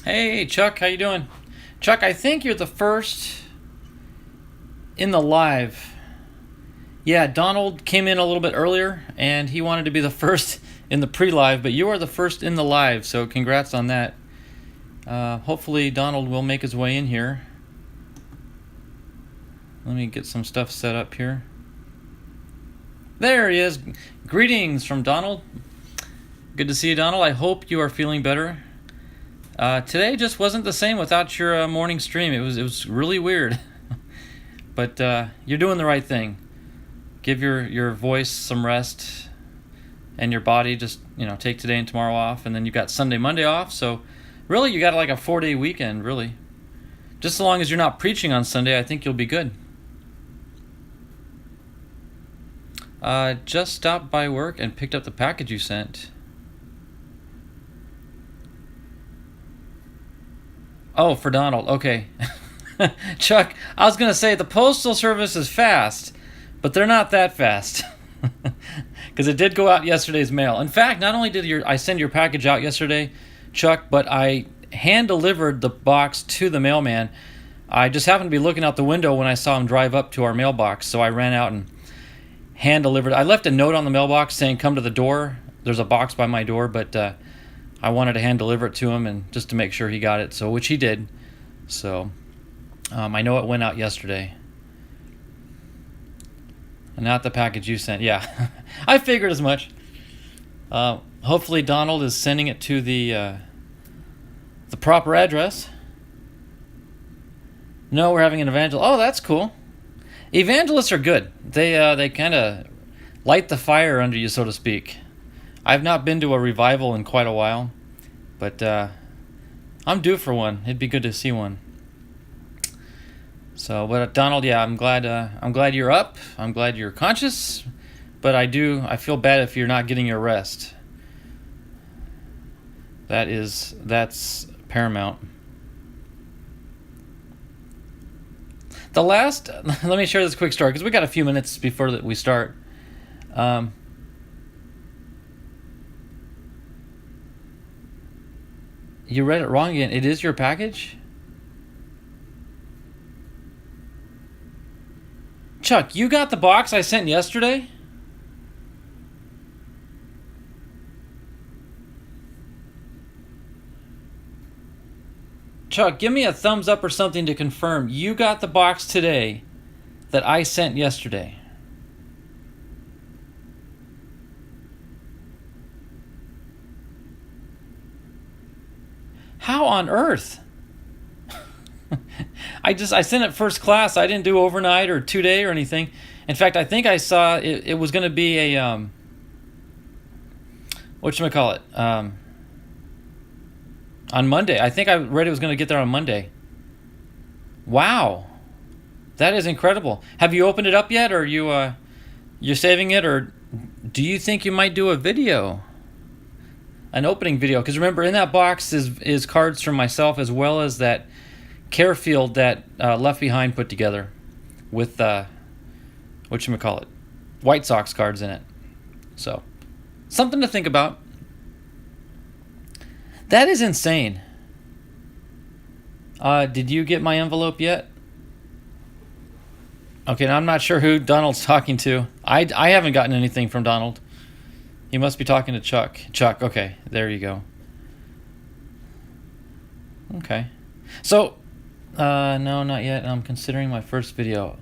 Hey, Chuck, how you doing? Chuck, I think you're the first in the live. Yeah, Donald came in a little bit earlier, and he wanted to be the first in the pre-live, but you are the first in the live, so congrats on that. Hopefully Donald will make his way in here. Let me get some stuff set up here. There he is. Greetings from Donald. Good to see you, Donald. I hope you are feeling better. Today just wasn't the same without your morning stream. It was really weird. But you're doing the right thing. Give your voice some rest, and your body just, take today and tomorrow off, and then you've got Sunday, Monday off. So really you got like a 4-day weekend, really. Just as long as you're not preaching on Sunday, I think you'll be good. Just stopped by work and picked up the package you sent. Oh, for Donald. Okay. Chuck, I was going to say the Postal Service is fast, but they're not that fast. Because it did go out yesterday's mail. In fact, not only did I send your package out yesterday, Chuck, but I hand-delivered the box to the mailman. I just happened to be looking out the window when I saw him drive up to our mailbox, so I ran out and hand-delivered. I left a note on the mailbox saying, come to the door. There's a box by my door, but I wanted to hand-deliver it to him and just to make sure he got it, so which he did. So I know it went out yesterday. And not the package you sent. Yeah, I figured as much. Hopefully Donald is sending it to the proper address. No, we're having an evangel. Oh, that's cool. Evangelists are good. They kind of light the fire under you, so to speak. I've not been to a revival in quite a while, but I'm due for one. It'd be good to see one. So, but Donald, yeah, I'm glad you're up. I'm glad you're conscious, but I feel bad if you're not getting your rest. That's paramount. Let me share this quick story because we got a few minutes before we start. You read it wrong again. It is your package? Chuck, you got the box I sent yesterday? Chuck, give me a thumbs up or something to confirm you got the box today that I sent yesterday. How on earth? I sent it first class. I didn't do overnight or 2-day or anything. In fact, I think I saw it was going to be a whatchamacallit? On Monday. I think I read it was going to get there on Monday. Wow. That is incredible. Have you opened it up yet, or you're saving it, or do you think you might do a video? An opening video, because remember, in that box is cards from myself as well as that Fairfield that Left Behind put together with White Sox cards in it. So something to think about. That is insane. Did you get my envelope yet? Okay, now I'm not sure who Donald's talking to. I haven't gotten anything from Donald. He must be talking to Chuck. Chuck, okay, there you go. Okay. So, no, not yet. I'm considering my first video.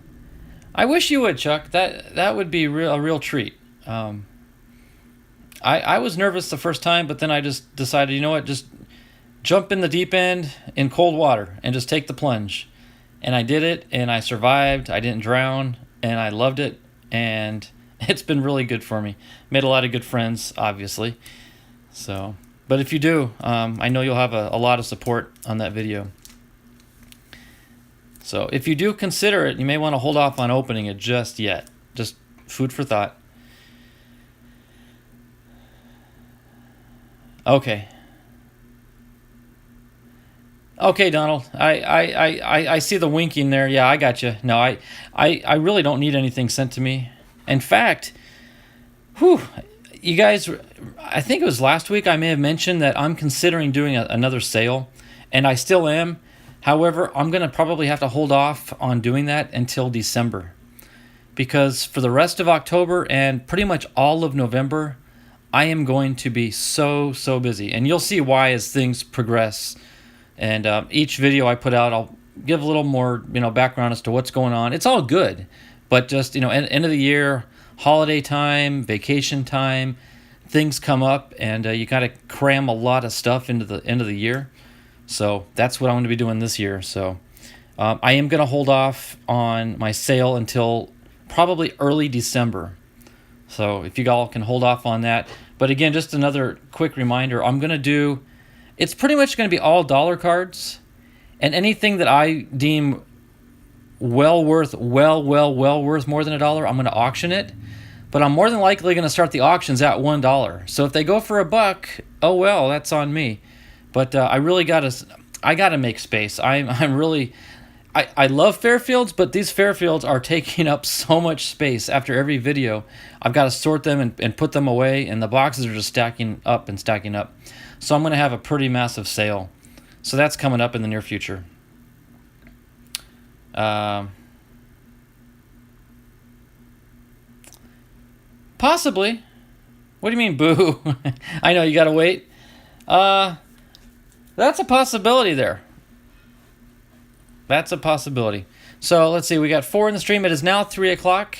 I wish you would, Chuck. That would be a real treat. I was nervous the first time, but then I just decided, you know what, just jump in the deep end in cold water and just take the plunge. And I did it, and I survived. I didn't drown, and I loved it, and it's been really good for me. Made a lot of good friends, obviously. So, but if you do, I know you'll have a lot of support on that video. So if you do consider it, you may want to hold off on opening it just yet. Just food for thought. Okay. Okay, Donald. I see the winking there. Yeah, I got you. No, I really don't need anything sent to me. In fact, you guys, I think it was last week I may have mentioned that I'm considering doing another sale. and I still am. However, I'm going to probably have to hold off on doing that until December, because for the rest of October and pretty much all of November, I am going to be so busy, and you'll see why as things progress. And each video I put out, I'll give a little more, background as to what's going on. It's all good, but just, end of the year, holiday time, vacation time, things come up, and you got to cram a lot of stuff into the end of the year. So that's what I'm going to be doing this year. So I am going to hold off on my sale until probably early December. So if you all can hold off on that. But again, just another quick reminder, it's pretty much going to be all dollar cards, and anything that I deem well worth more than $1, I'm going to auction it. But I'm more than likely going to start the auctions at $1. So if they go for $1, oh well, that's on me. But I gotta make space. I love Fairfields, but these Fairfields are taking up so much space after every video. I've got to sort them and put them away, and the boxes are just stacking up. So I'm going to have a pretty massive sale. So that's coming up in the near future. Possibly. What do you mean, boo? I know, you got to wait. That's a possibility there. That's a possibility. So let's see. We got 4 in the stream. It is now 3 o'clock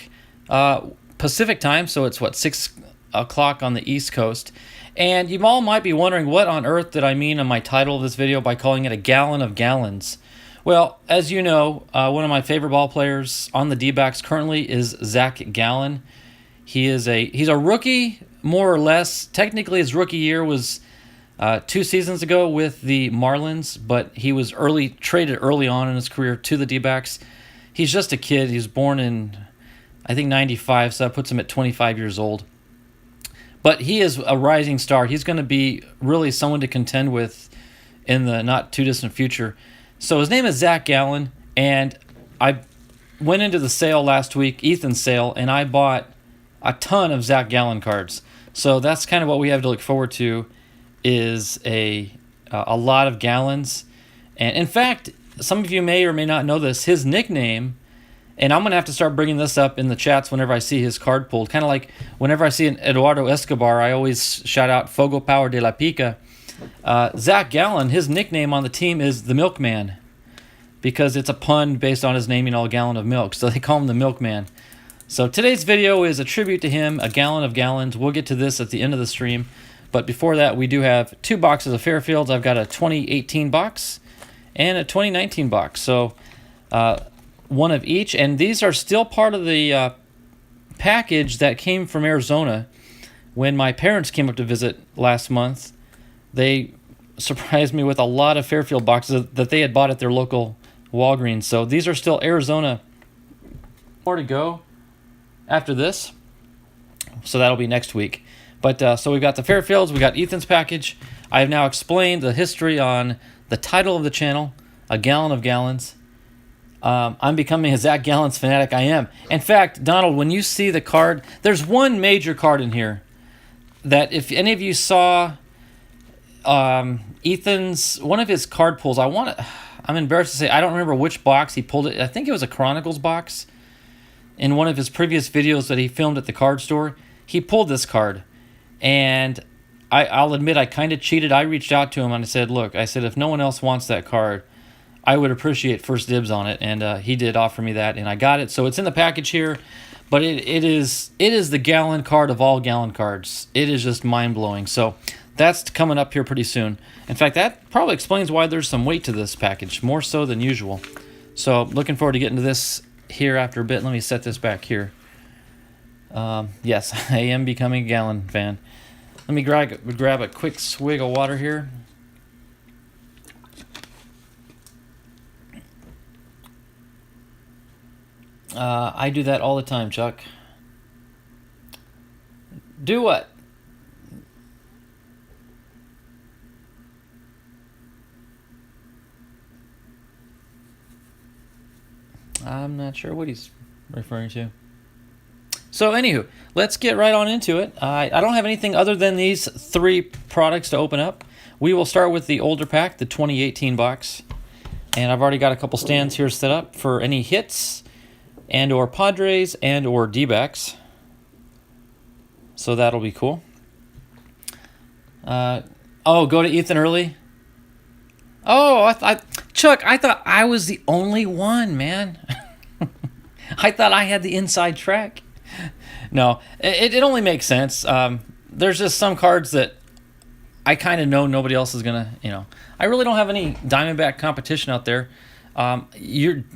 Pacific time. So it's 6 o'clock on the East Coast. And you all might be wondering, what on earth did I mean in my title of this video by calling it a gallon of gallons? Well, as you know, one of my favorite ball players on the D-backs currently is Zach Gallen. He's a rookie, more or less. Technically, his rookie year was 2 seasons ago with the Marlins, but he was traded early on in his career to the D-backs. He's just a kid. He was born in, I think, 95, so that puts him at 25 years old. But he is a rising star. He's going to be really someone to contend with in the not-too-distant future. So his name is Zach Gallen, and I went into the sale last week, Ethan's sale, and I bought a ton of Zach Gallen cards. So that's kind of what we have to look forward to, is a lot of Gallens. And in fact, some of you may or may not know this, his nickname, and I'm going to have to start bringing this up in the chats whenever I see his card pulled. Kind of like whenever I see an Eduardo Escobar, I always shout out Fogo Power de la Pica. Zach Gallen, his nickname on the team is the Milkman, because it's a pun based on his name, a gallon of milk. So they call him the Milkman. So today's video is a tribute to him, a gallon of gallons. We'll get to this at the end of the stream. But before that, we do have 2 boxes of Fairfields. I've got a 2018 box and a 2019 box. So one of each. And these are still part of the package that came from Arizona. When my parents came up to visit last month, they surprised me with a lot of Fairfield boxes that they had bought at their local Walgreens. So these are still Arizona. More to go after this. So that'll be next week. But so we've got the Fairfields, we got Ethan's package. I have now explained the history on the title of the channel, A Gallon of Gallons. I'm becoming a Zach Gallens fanatic. I am. In fact, Donald, when you see the card, there's one major card in here that if any of you saw Ethan's, one of his card pulls, I'm embarrassed to say, I don't remember which box he pulled it. I think it was a Chronicles box. In one of his previous videos that he filmed at the card store, he pulled this card. And I'll admit I kind of cheated. I reached out to him and I said, look, if no one else wants that card, I would appreciate first dibs on it. And he did offer me that, and I got it. So it's in the package here. But it is the Gallen card of all Gallen cards. It is just mind-blowing. So that's coming up here pretty soon. In fact, that probably explains why there's some weight to this package, more so than usual. So looking forward to getting to this here after a bit. Let me set this back here. Yes, I am becoming a Gallen fan. Let me grab a quick swig of water here. I do that all the time, Chuck. Do what? I'm not sure what he's referring to. So anywho, let's get right on into it. I don't have anything other than these 3 products to open up. We will start with the older pack, the 2018 box. And I've already got a couple stands here set up for any hits and or Padres and or D-backs. So that'll be cool. Go to Ethan early. Oh, Chuck, I thought I was the only one, man. I thought I had the inside track. No, it only makes sense. There's just some cards that I kind of know nobody else is going to, I really don't have any Diamondback competition out there.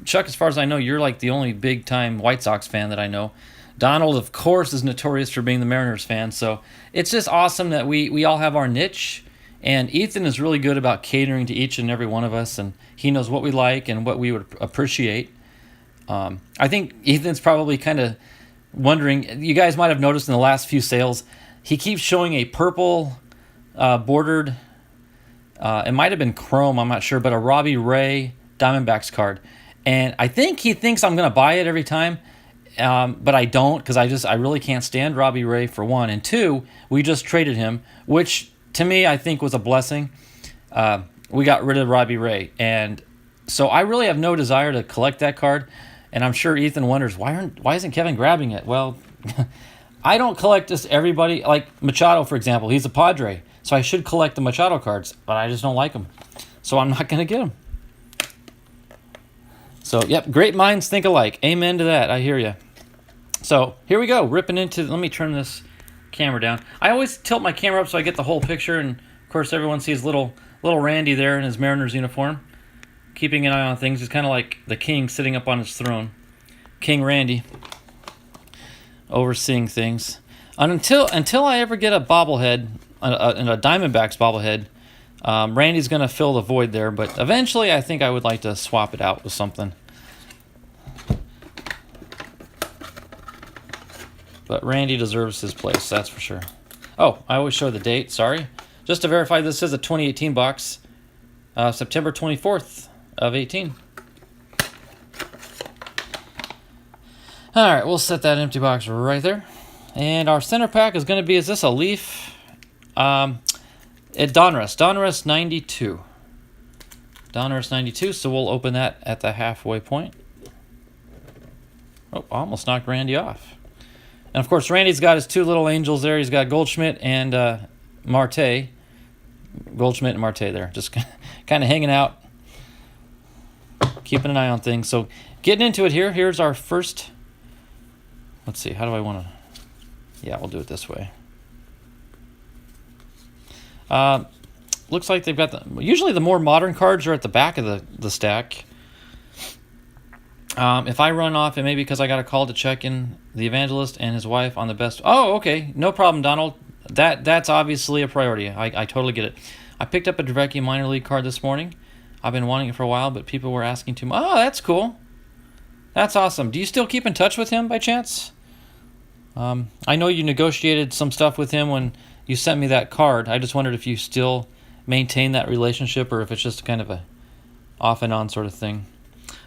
Chuck, as far as I know, you're like the only big-time White Sox fan that I know. Donald, of course, is notorious for being the Mariners fan. So it's just awesome that we all have our niche. And Ethan is really good about catering to each and every one of us. And he knows what we like and what we would appreciate. I think Ethan's probably kind of wondering. You guys might have noticed in the last few sales, he keeps showing a purple bordered, it might have been chrome, I'm not sure, but a Robbie Ray Diamondbacks card. And I think he thinks I'm going to buy it every time. But I don't, because I really can't stand Robbie Ray, for one. And two, we just traded him, which to me I think was a blessing. We got rid of Robbie Ray. And so I really have no desire to collect that card. And I'm sure Ethan wonders, why isn't Kevin grabbing it? Well, I don't collect just everybody. Like Machado, for example, he's a Padre. So I should collect the Machado cards, but I just don't like them. So I'm not going to get them. So, yep, great minds think alike. Amen to that. I hear you. So, here we go. Ripping into... Let me turn this camera down. I always tilt my camera up so I get the whole picture. And, of course, everyone sees little Randy there in his Mariners uniform. Keeping an eye on things. He's kind of like the king sitting up on his throne. King Randy. Overseeing things. And until I ever get a bobblehead, a Diamondbacks bobblehead, Randy's going to fill the void there. But eventually, I think I would like to swap it out with something. But Randy deserves his place, that's for sure. Oh, I always show the date, sorry. Just to verify, this is a 2018 box. September 24th of 18. Alright, we'll set that empty box right there. And our center pack is going to be, is this a Leaf? Donruss 92. Donruss 92, so we'll open that at the halfway point. Oh, almost knocked Randy off. And, of course, Randy's got his two little angels there. He's got Goldschmidt and Marte. Goldschmidt and Marte there. Just kind of hanging out. Keeping an eye on things. So, getting into it here. Here's our first... Let's see. How do I want to... Yeah, we'll do it this way. Looks like they've got the... Usually the more modern cards are at the back of the stack. If I run off, it may be because I got a call to check in the evangelist and his wife on the best... Oh, okay. No problem, Donald. That's obviously a priority. I totally get it. I picked up a Dravecky minor league card this morning. I've been wanting it for a while, but people were asking too much. Oh, that's cool. That's awesome. Do you still keep in touch with him by chance? I know you negotiated some stuff with him when you sent me that card. I just wondered if you still maintain that relationship or if it's just kind of a off and on sort of thing.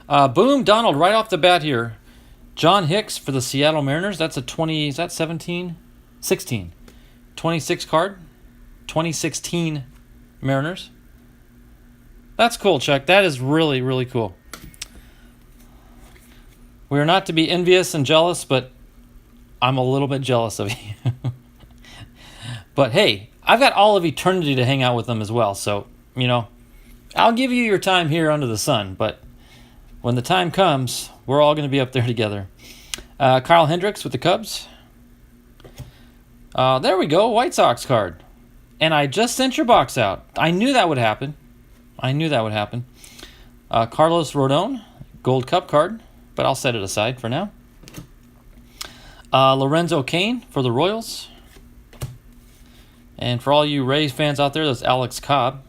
Boom, Donald, right off the bat here. John Hicks for the Seattle Mariners. That's a 20, is that 17? 16. 26 card. 2016 Mariners. That's cool, Chuck. That is really, really cool. We are not to be envious and jealous, but I'm a little bit jealous of you. But hey, I've got all of eternity to hang out with them as well. So, I'll give you your time here under the sun, but when the time comes, we're all going to be up there together. Kyle Hendricks with the Cubs. There we go, White Sox card. And I just sent your box out. I knew that would happen. Carlos Rodon, Gold Cup card, but I'll set it aside for now. Lorenzo Cain for the Royals. And for all you Rays fans out there, that's Alex Cobb.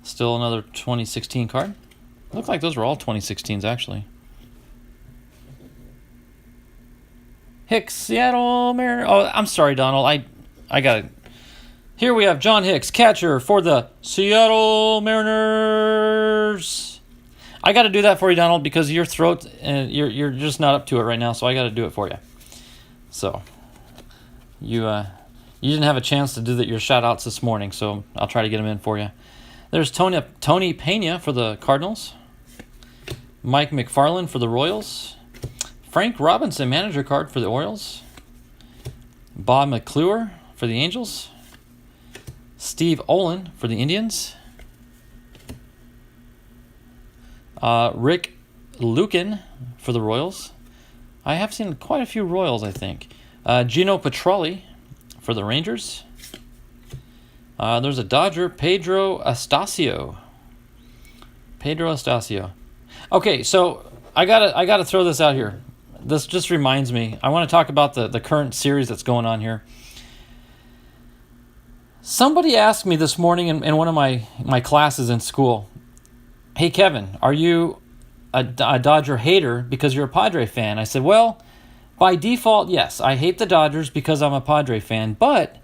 Still another 2016 card. Looks like those were all 2016s, actually. Hicks, Seattle Mariners. Oh, I'm sorry, Donald. I got it. Here we have John Hicks, catcher for the Seattle Mariners. I got to do that for you, Donald, because your throat, you're just not up to it right now, so I got to do it for you. So, you You didn't have a chance to do your shout-outs this morning, so I'll try to get them in for you. There's Tony Pena for the Cardinals. Mike McFarland for the Royals. Frank Robinson, manager card for the Orioles. Bob McClure for the Angels. Steve Olin for the Indians. Rick Lukin for the Royals. I have seen quite a few Royals, I think. Gino Petrelli for the Rangers. There's a Dodger, Pedro Astacio. Okay, so I gotta throw this out here. This just reminds me. I want to talk about the current series that's going on here. Somebody asked me this morning in one of my classes in school, "Hey Kevin, are you a Dodger hater because you're a Padre fan?" I said, well, by default, yes. I hate the Dodgers because I'm a Padre fan, but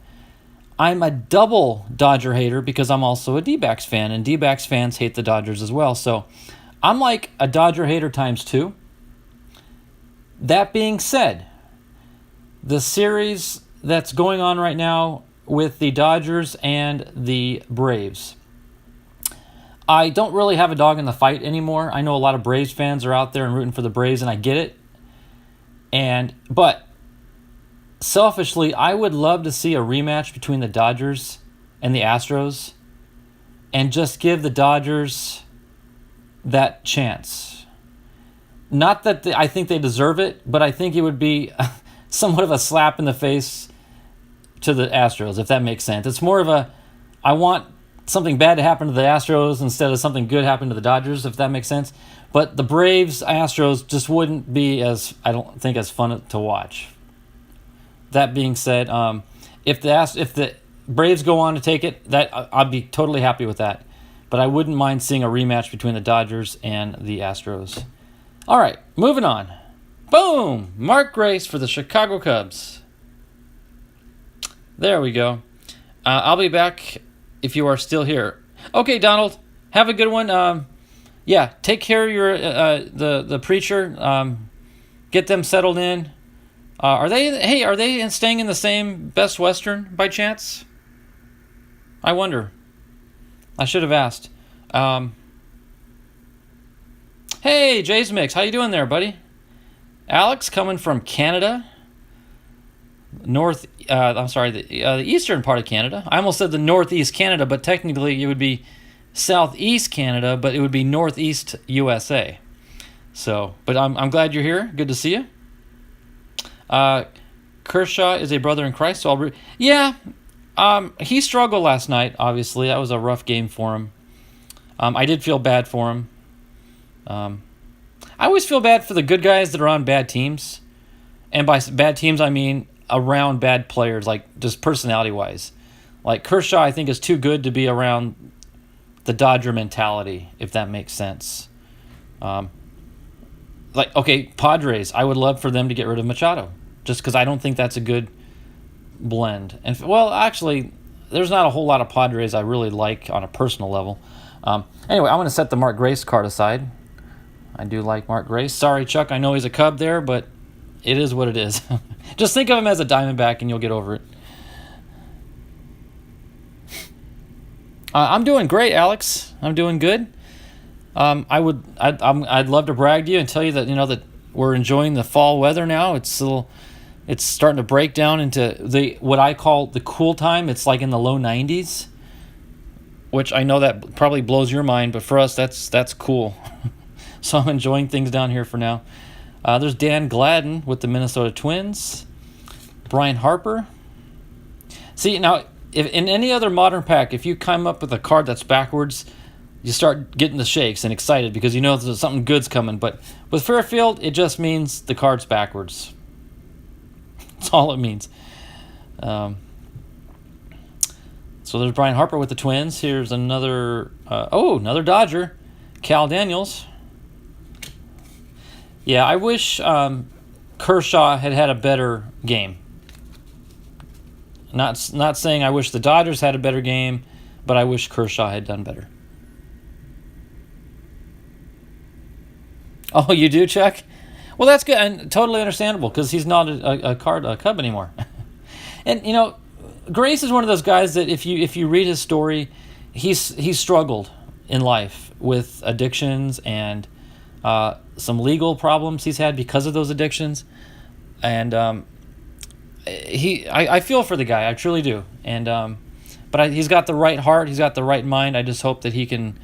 I'm a double Dodger hater because I'm also a D-backs fan, and D-backs fans hate the Dodgers as well. So I'm like a Dodger hater times 2. That being said, the series that's going on right now with the Dodgers and the Braves, I don't really have a dog in the fight anymore. I know a lot of Braves fans are out there and rooting for the Braves, and I get it. But selfishly, I would love to see a rematch between the Dodgers and the Astros and just give the Dodgers that chance. Not that I think they deserve it, but I think it would be somewhat of a slap in the face to the Astros, if that makes sense. It's more of I want something bad to happen to the Astros instead of something good happen to the Dodgers, if that makes sense. But the Braves Astros just wouldn't be I don't think as fun to watch. That being said, if the Braves go on to take it, I'd be totally happy with that. But I wouldn't mind seeing a rematch between the Dodgers and the Astros. All right, moving on. Boom! Mark Grace for the Chicago Cubs. There we go. I'll be back if you are still here. Okay, Donald, have a good one. Yeah, take care of your the preacher. Get them settled in. Are they staying in the same Best Western by chance? I wonder. I should have asked. Hey, Jay's Mix, how you doing there, buddy? Alex coming from Canada. The eastern part of Canada. I almost said the northeast Canada, but technically it would be southeast Canada, but it would be northeast USA. So, but I'm glad you're here. Good to see you. Kershaw is a brother in Christ, so he struggled last night, obviously. That was a rough game for him. I did feel bad for him. I always feel bad for the good guys that are on bad teams. And by bad teams, I mean around bad players, like just personality-wise. Like Kershaw, I think, is too good to be around the Dodger mentality, if that makes sense. Padres, I would love for them to get rid of Machado, just because I don't think that's a good blend. And actually, there's not a whole lot of Padres I really like on a personal level. Anyway, I'm going to set the Mark Grace card aside. I do like Mark Grace. Sorry, Chuck, I know he's a Cub there, but it is what it is. Just think of him as a Diamondback and you'll get over it. I'm doing great, Alex. I'm doing good. I'd love to brag to you and tell you that that we're enjoying the fall weather now. It's starting to break down into what I call the cool time. It's like in the low 90s, which I know that probably blows your mind, but for us that's cool. So I'm enjoying things down here for now. There's Dan Gladden with the Minnesota Twins. Brian Harper. See, now, if in any other modern pack, if you come up with a card that's backwards, you start getting the shakes and excited because you know there's something good's coming. But with Fairfield, it just means the card's backwards. That's all it means. So there's Brian Harper with the Twins. Here's another Dodger, Cal Daniels. Yeah, I wish Kershaw had a better game. Not saying I wish the Dodgers had a better game, but I wish Kershaw had done better. Oh, you do, Chuck? Well, that's good and totally understandable because he's not a Cub anymore. And Grace is one of those guys that if you read his story, he's struggled in life with addictions and some legal problems he's had because of those addictions, and I feel for the guy, I truly do, and but he's got the right heart, he's got the right mind. I just hope that he can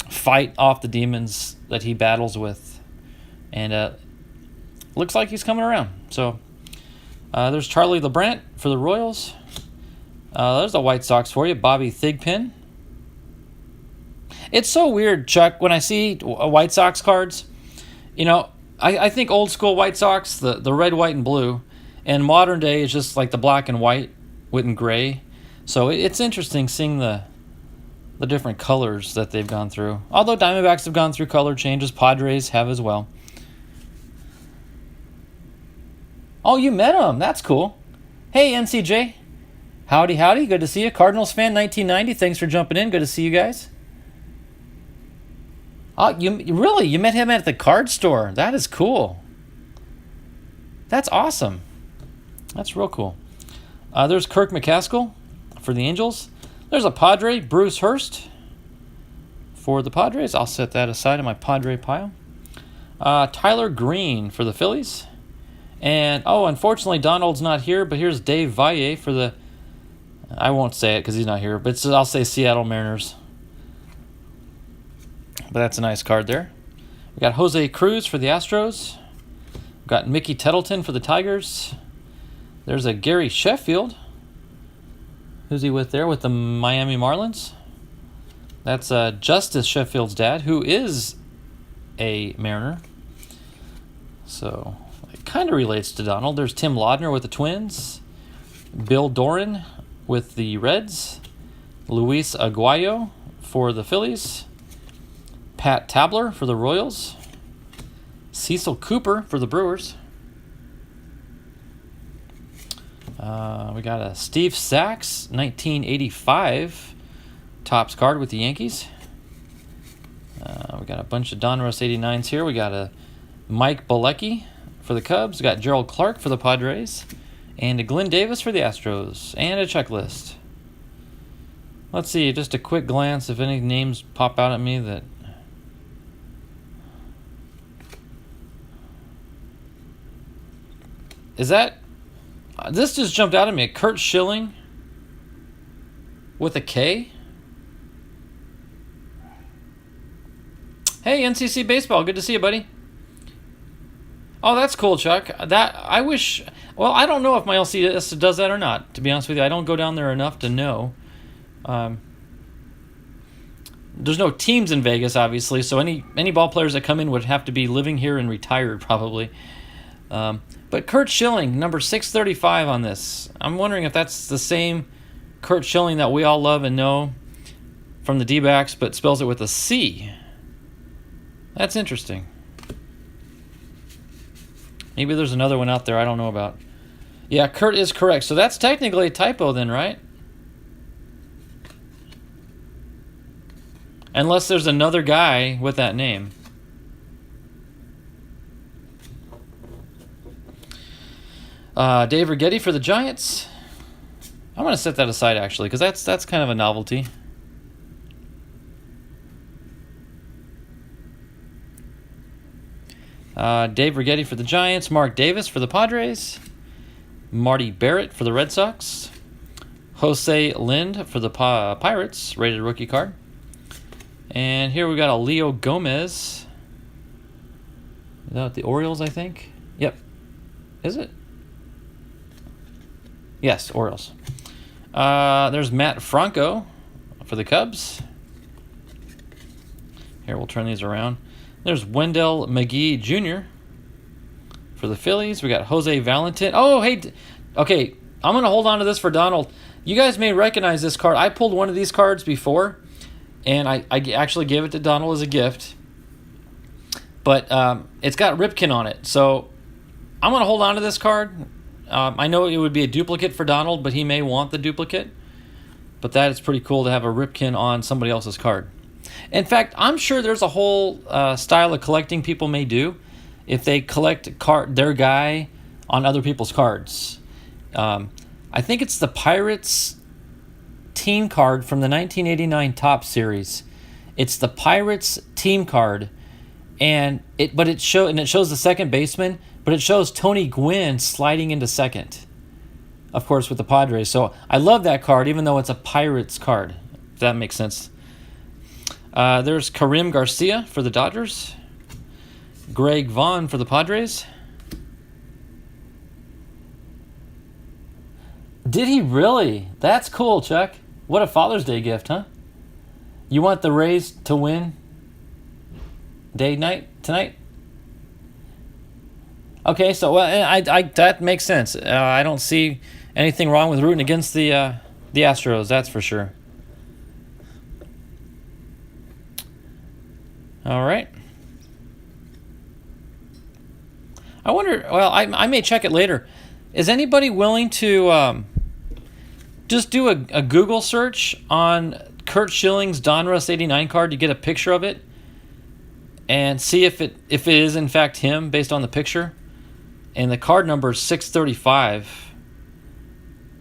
fight off the demons that he battles with, and looks like he's coming around. So there's Charlie LeBrant for the Royals. There's the White Sox for you, Bobby Thigpen. It's so weird, Chuck, when I see White Sox cards. You know, I think old school White Sox, the red, white, and blue, and modern day is just like the black and white with and gray. So it's interesting seeing the different colors that they've gone through. Although Diamondbacks have gone through color changes, Padres have as well. Oh, you met him. That's cool. Hey, NCJ. Howdy, howdy. Good to see you. Cardinals fan 1990. Thanks for jumping in. Good to see you guys. Oh, you met him at the card store. That is cool. That's awesome. That's real cool. There's Kirk McCaskill for the Angels. There's a Padre, Bruce Hurst for the Padres. I'll set that aside in my Padre pile. Tyler Green for the Phillies. And, unfortunately, Donald's not here, but here's Dave Valle for the... I won't say it because he's not here, but I'll say Seattle Mariners. But that's a nice card there. We got Jose Cruz for the Astros. We've got Mickey Tettleton for the Tigers. There's a Gary Sheffield. Who's he with there? With the Miami Marlins. That's Justice Sheffield's dad, who is a Mariner. So it kind of relates to Donald. There's Tim Laudner with the Twins. Bill Doran with the Reds. Luis Aguayo for the Phillies. Pat Tabler for the Royals. Cecil Cooper for the Brewers. We got a Steve Sachs 1985 Topps card with the Yankees. We got a bunch of Donruss 89s here. We got a Mike Bilecki for the Cubs. We got Gerald Clark for the Padres. And a Glenn Davis for the Astros. And a checklist. Let's see, just a quick glance if any names pop out at me that... Is that... This just jumped out at me. Kurt Schilling with a K. Hey, NCC Baseball. Good to see you, buddy. Oh, that's cool, Chuck. That I wish... Well, I don't know if my LCS does that or not, to be honest with you. I don't go down there enough to know. There's no teams in Vegas, obviously, so any ball players that come in would have to be living here and retired, probably. But Kurt Schilling, number 635 on this. I'm wondering if that's the same Kurt Schilling that we all love and know from the D-backs, but spells it with a C. That's interesting. Maybe there's another one out there I don't know about. Yeah, Kurt is correct. So that's technically a typo then, right? Unless there's another guy with that name. Dave Righetti for the Giants. I'm going to set that aside, actually, because that's kind of a novelty. Dave Righetti for the Giants. Mark Davis for the Padres. Marty Barrett for the Red Sox. Jose Lind for the Pirates. Rated rookie card. And here we got a Leo Gomez. Is that the Orioles, I think? Yep. Is it? Yes, Orioles. There's Matt Franco for the Cubs. Here, we'll turn these around. There's Wendell McGee Jr. for the Phillies. We got Jose Valentin. Oh, hey. Okay, I'm going to hold on to this for Donald. You guys may recognize this card. I pulled one of these cards before, and I actually gave it to Donald as a gift. But it's got Ripken on it. So I'm going to hold on to this card. I know it would be a duplicate for Donald, but he may want the duplicate. But that is pretty cool to have a Ripken on somebody else's card. In fact, I'm sure there's a whole style of collecting people may do if they collect their guy on other people's cards. I I think it's the Pirates team card from the 1989 Topps series. It's the Pirates team card, and it shows the second baseman, but it shows Tony Gwynn sliding into second, of course, with the Padres. So I love that card, even though it's a Pirates card, if that makes sense. There's Karim Garcia for the Dodgers. Greg Vaughn for the Padres. Did he really? That's cool, Chuck. What a Father's Day gift, huh? You want the Rays to win tonight? Okay, so I that makes sense. I don't see anything wrong with rooting against the Astros, that's for sure. All right. I wonder, well, I may check it later. Is anybody willing to just do a Google search on Curt Schilling's Donruss 89 card to get a picture of it and see if it is in fact him based on the picture? And the card number is 635.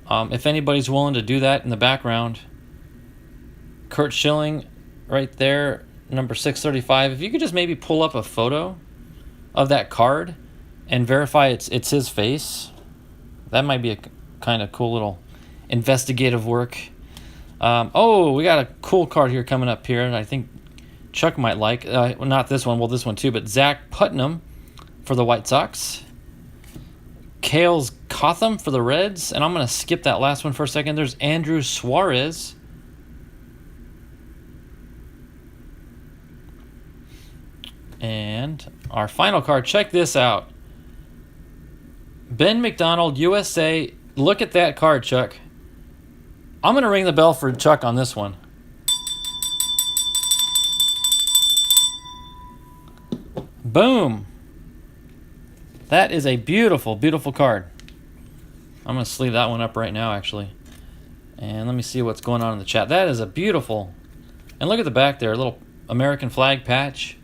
If anybody's willing to do that in the background, Curt Schilling right there, number 635. If you could just maybe pull up a photo of that card and verify it's his face, that might be a kind of cool little investigative work. We got a cool card here coming up here, and I think Chuck might like. Not this one, well, this one too, but Zach Putnam for the White Sox. Kales Cotham for the Reds, and I'm going to skip that last one for a second. There's Andrew Suarez. And our final card, check this out. Ben McDonald, USA. Look at that card, Chuck. I'm going to ring the bell for Chuck on this one. Boom. That is a beautiful, beautiful card. I'm going to sleeve that one up right now, actually. And let me see what's going on in the chat. That is a beautiful... And look at the back there, a little American flag patch.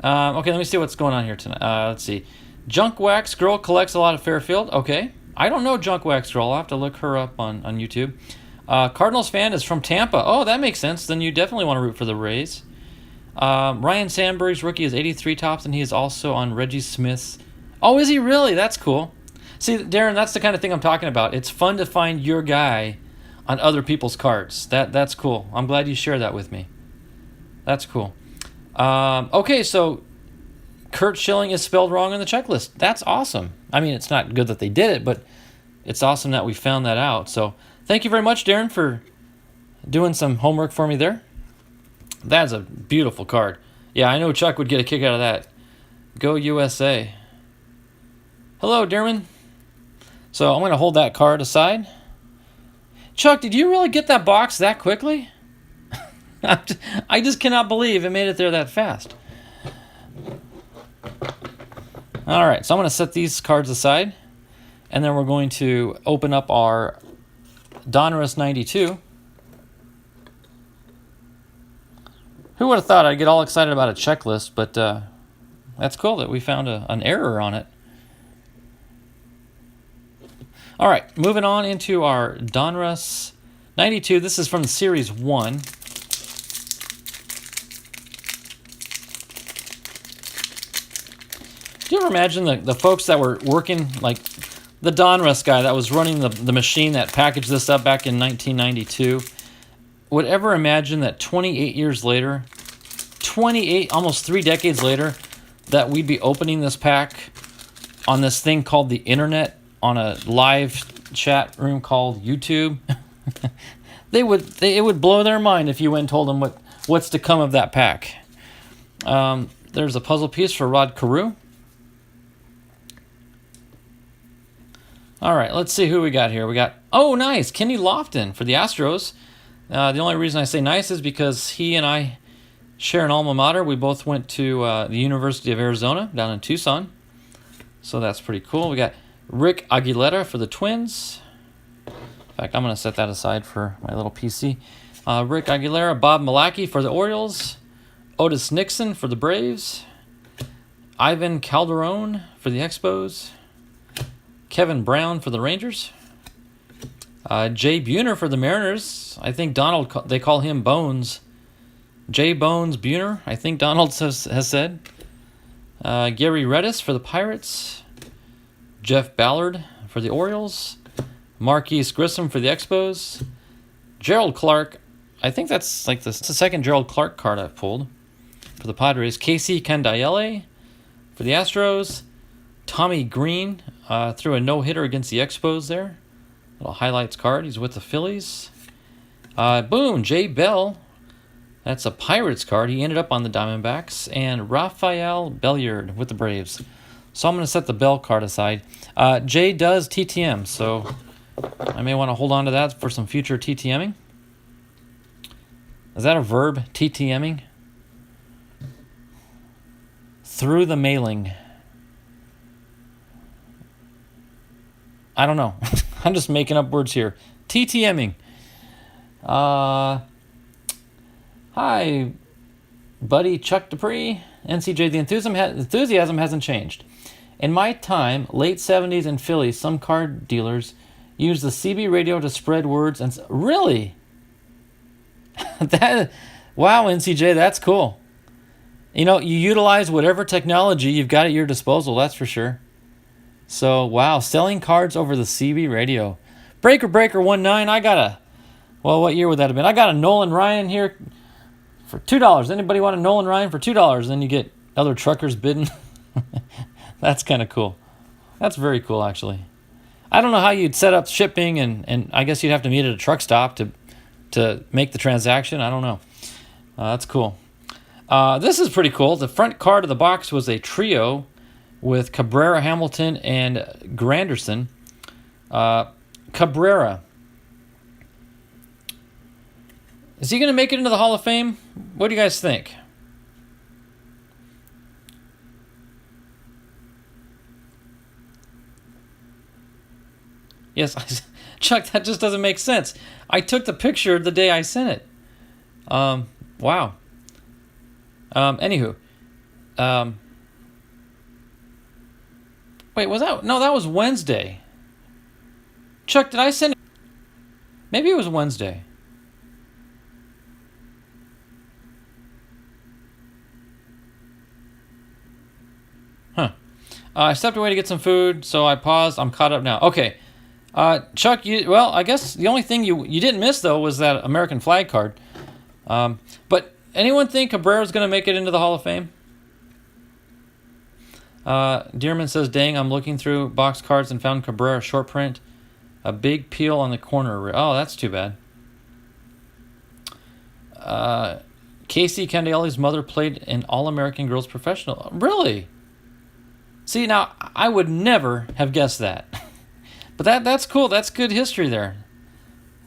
Okay, let me see what's going on here tonight. Let's see. Junk Wax Girl collects a lot of Fairfield. Okay. I don't know Junk Wax Girl. I'll have to look her up on YouTube. Cardinals fan is from Tampa. Oh, that makes sense. Then you definitely want to root for the Rays. Ryan Sandberg's rookie is 83 tops, and he is also on Reggie Smith's. Oh, is he really? That's cool. See, Darren, that's the kind of thing I'm talking about. It's fun to find your guy on other people's cards. That's cool. I'm glad you shared that with me. That's cool. Okay, so Curt Schilling is spelled wrong on the checklist. That's awesome. I mean, it's not good that they did it, but it's awesome that we found that out. So thank you very much, Darren, for doing some homework for me there. That's a beautiful card. Yeah, I know Chuck would get a kick out of that. Go USA. Hello, Darren. So I'm going to hold that card aside. Chuck, did you really get that box that quickly? I just cannot believe it made it there that fast. All right, so I'm going to set these cards aside, and then we're going to open up our Donruss 92. Who would have thought I'd get all excited about a checklist, but that's cool that we found an error on it. All right, moving on into our Donruss 92. This is from Series 1. Do you ever imagine the folks that were working, like the Donruss guy that was running the machine that packaged this up back in 1992, would ever imagine that 28 years later, 28, almost 3 decades later, that we'd be opening this pack on this thing called the internet, on a live chat room called YouTube? It would blow their mind if you went and told them what's to come of that pack. There's a puzzle piece for Rod Carew. All right, let's see who we got here. We got, oh, nice, Kenny Lofton for the Astros. The only reason I say nice is because he and I share an alma mater. We both went to the University of Arizona down in Tucson. So that's pretty cool. We got Rick Aguilera for the Twins. In fact, I'm going to set that aside for my little PC. Rick Aguilera, Bob Milacki for the Orioles. Otis Nixon for the Braves. Ivan Calderon for the Expos. Kevin Brown for the Rangers. Jay Buhner for the Mariners. I think Donald, they call him Bones. Jay Bones Buhner, I think Donald has said. Gary Redis for the Pirates. Jeff Ballard for the Orioles. Marquise Grissom for the Expos. Gerald Clark, I think that's like the second Gerald Clark card I've pulled for the Padres. Casey Candaele for the Astros. Tommy Green threw a no-hitter against the Expos there. Little highlights card. He's with the Phillies. Boom, Jay Bell. That's a Pirates card. He ended up on the Diamondbacks. And Rafael Belliard with the Braves. So I'm going to set the Bell card aside. Jay does TTM, so I may want to hold on to that for some future TTMing. Is that a verb, TTMing? Through the mailing. I don't know. I'm just making up words here. TTMing. Hi, buddy Chuck Dupree. NCJ, the enthusiasm hasn't changed. In my time, late 70s in Philly, some car dealers used the CB radio to spread words. And really? Wow, NCJ, that's cool. You know, you utilize whatever technology you've got at your disposal, that's for sure. So, wow, selling cards over the CB radio. Breaker 19, I got a, well, what year would that have been? I got a Nolan Ryan here for $2. Anybody want a Nolan Ryan for $2? Then you get other truckers bidding. That's kind of cool. That's very cool, actually. I don't know how you'd set up shipping, and I guess you'd have to meet at a truck stop to make the transaction. I don't know. That's cool. This is pretty cool. The front card of the box was a trio with Cabrera, Hamilton, and Granderson. Cabrera. Is he going to make it into the Hall of Fame? What do you guys think? Yes, Chuck, that just doesn't make sense. I took the picture the day I sent it. Wow. Anywho. Wait, was that? No, that was Wednesday. Chuck, did I send it? Maybe it was Wednesday. Huh. I stepped away to get some food, so I paused. I'm caught up now. Okay. Chuck, well, I guess the only thing you didn't miss, though, was that American flag card. But anyone think Cabrera's going to make it into the Hall of Fame? Dearman says, dang, I'm looking through box cards and found Cabrera short print. A big peel on the corner. Oh, that's too bad. Casey Candaele's mother played in All-American Girls Professional. Really? See, now, I would never have guessed that. But that's cool. That's good history there.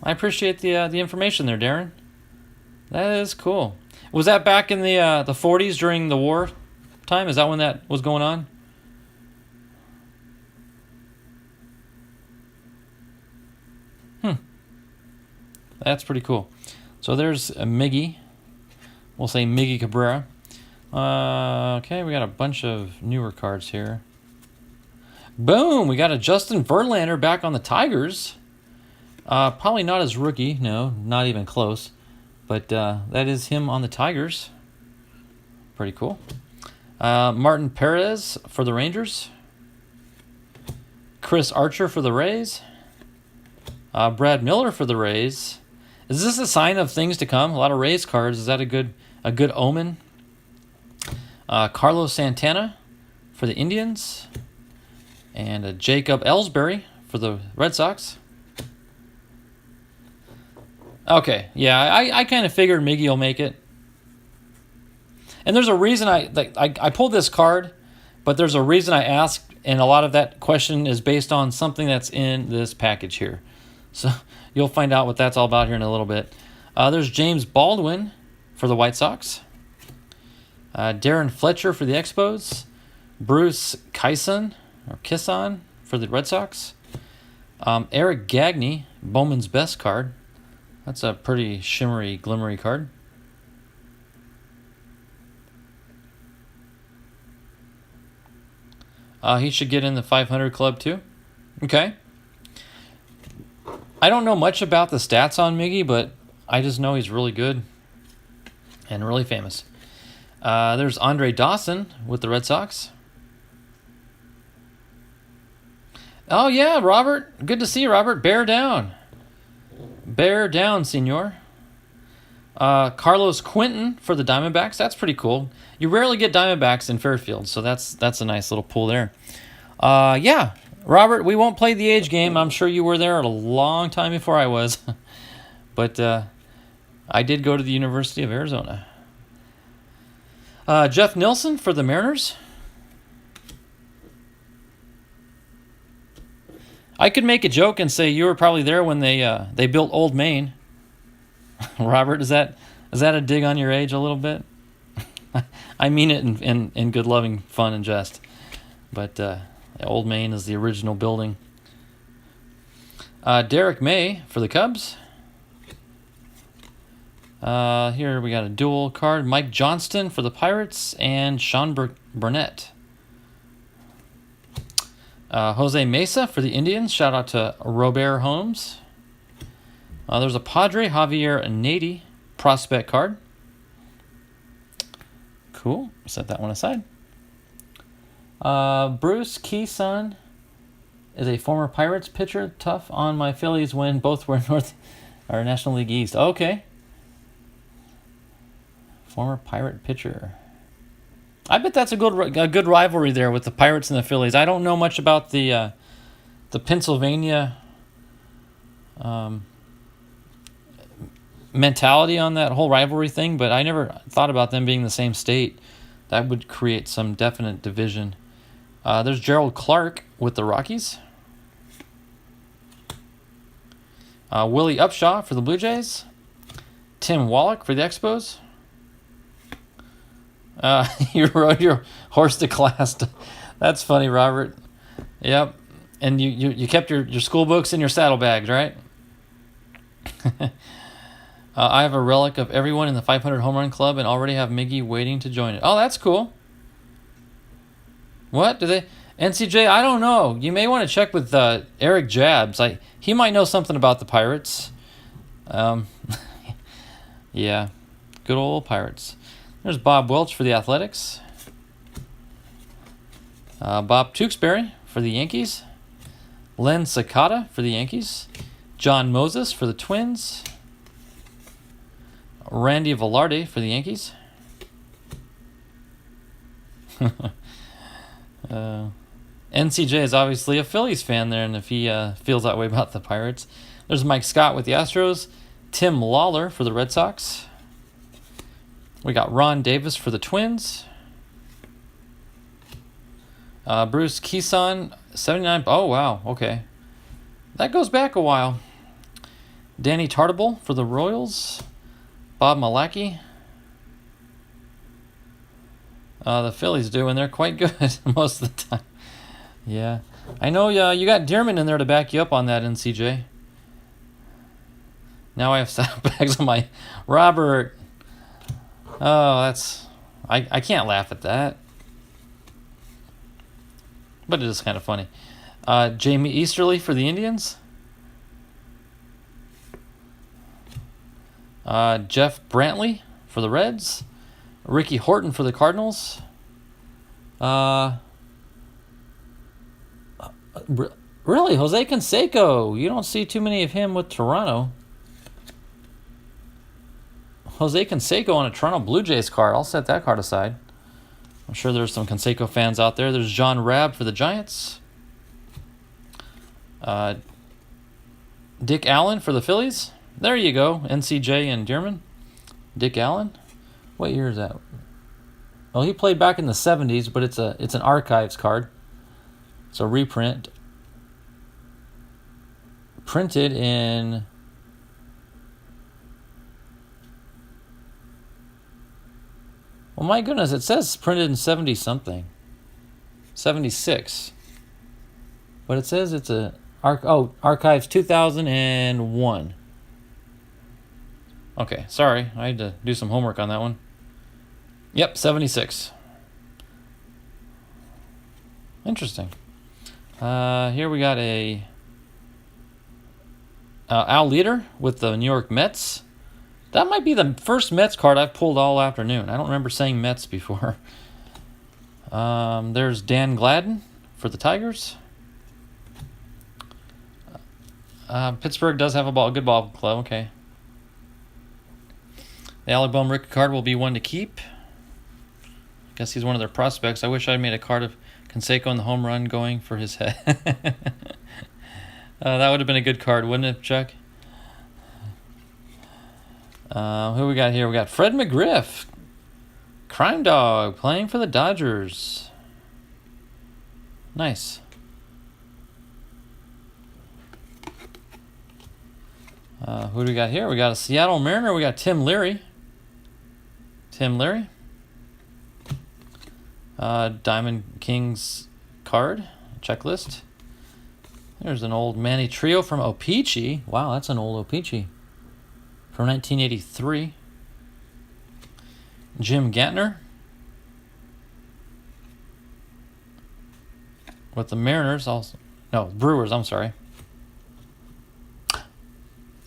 I appreciate the information there, Darren. That is cool. Was that back in the 40s during the war time? Is that when that was going on? That's pretty cool. So there's a Miggy. We'll say Miggy Cabrera. Okay, we got a bunch of newer cards here. Boom! We got a Justin Verlander back on the Tigers. Probably not his rookie. No, not even close. But that is him on the Tigers. Pretty cool. Martin Perez for the Rangers. Chris Archer for the Rays. Brad Miller for the Rays. Is this a sign of things to come? A lot of Rays cards. Is that a good omen? Carlos Santana for the Indians. And Jacob Ellsbury for the Red Sox. Okay, yeah, I kind of figured Miggy will make it. And there's a reason I pulled this card, but there's a reason I asked, and a lot of that question is based on something that's in this package here. So you'll find out what that's all about here in a little bit. There's James Baldwin for the White Sox. Darren Fletcher for the Expos. Bruce Kisson for the Red Sox. Eric Gagne, Bowman's Best card. That's a pretty shimmery, glimmery card. He should get in the 500 club too. Okay. I don't know much about the stats on Miggy, but I just know he's really good and really famous. There's Andre Dawson with the Red Sox. Oh, yeah, Robert. Good to see you, Robert. Bear down. Bear down, senor. Carlos Quinton for the Diamondbacks. That's pretty cool. You rarely get Diamondbacks in Fairfield, so that's a nice little pull there. Yeah, Robert, we won't play the age game. I'm sure you were there a long time before I was. But I did go to the University of Arizona. Jeff Nilsson for the Mariners. I could make a joke and say you were probably there when they built Old Main. Robert, is that a dig on your age a little bit? I mean it in good, loving fun and jest. But Old Main is the original building. Derek May for the Cubs. Here we got a dual card. Mike Johnston for the Pirates and Sean Burnett. Jose Mesa for the Indians. Shout out to Robert Holmes. There's a Padre, Javier Nady prospect card. Cool. Set that one aside. Bruce Keyson is a former Pirates pitcher. Tough on my Phillies when both were National League East. Okay. Former Pirate pitcher. I bet that's a good rivalry there with the Pirates and the Phillies. I don't know much about the Pennsylvania mentality on that whole rivalry thing, but I never thought about them being the same state. That would create some definite division. There's Gerald Clark with the Rockies. Willie Upshaw for the Blue Jays. Tim Wallach for the Expos. You rode your horse to class. That's funny, Robert. Yep. And you kept your school books in your saddlebags, right? I have a relic of everyone in the 500 home run club and already have Miggy waiting to join it. Oh, that's cool. What? Do they... NCJ, I don't know. You may want to check with Eric Jabs. He might know something about the Pirates. Yeah. Good old Pirates. There's Bob Welch for the Athletics. Bob Tewksbury for the Yankees. Len Sakata for the Yankees. John Moses for the Twins. Randy Velarde for the Yankees. NCJ is obviously a Phillies fan there, and if he feels that way about the Pirates. There's Mike Scott with the Astros. Tim Lawler for the Red Sox. We got Ron Davis for the Twins. Bruce Keyson, 79. Oh, wow. Okay. That goes back a while. Danny Tartable for the Royals. Bob Malachy. The Phillies do, and they're quite good most of the time. Yeah. I know you got Dearman in there to back you up on that, NCJ. Now I have saddlebags on my... Robert... Oh, that's... I can't laugh at that. But it is kind of funny. Jamie Easterly for the Indians. Jeff Brantley for the Reds. Ricky Horton for the Cardinals. Really, Jose Canseco. You don't see too many of him with Toronto. Jose Canseco on a Toronto Blue Jays card. I'll set that card aside. I'm sure there's some Canseco fans out there. There's John Rabb for the Giants. Dick Allen for the Phillies. There you go. NCJ and Dearman. Dick Allen. What year is that? Well, he played back in the 70s, but it's an archives card. It's a reprint. Printed in... Well, my goodness, it says printed in 70-something. 76. But it says it's a... Archives 2001. Okay, sorry. I had to do some homework on that one. Yep, 76. Interesting. Here we got a Al Leader with the New York Mets. That might be the first Mets card I've pulled all afternoon. I don't remember saying Mets before. There's Dan Gladden for the Tigers. Pittsburgh does have a good ball club. Okay. The Alec Bohm rookie card will be one to keep. I guess he's one of their prospects. I wish I'd made a card of Canseco in the home run going for his head. That would have been a good card, wouldn't it, Chuck? Who we got here? We got Fred McGriff, Crime Dog, playing for the Dodgers. Nice. Who do we got here? We got a Seattle Mariner. We got Tim Leary. Diamond Kings card checklist. There's an old Manny Trio from O-Pee-Chee. Wow, that's an old O-Pee-Chee. From 1983. Jim Gantner. With the Mariners also. No, Brewers, I'm sorry.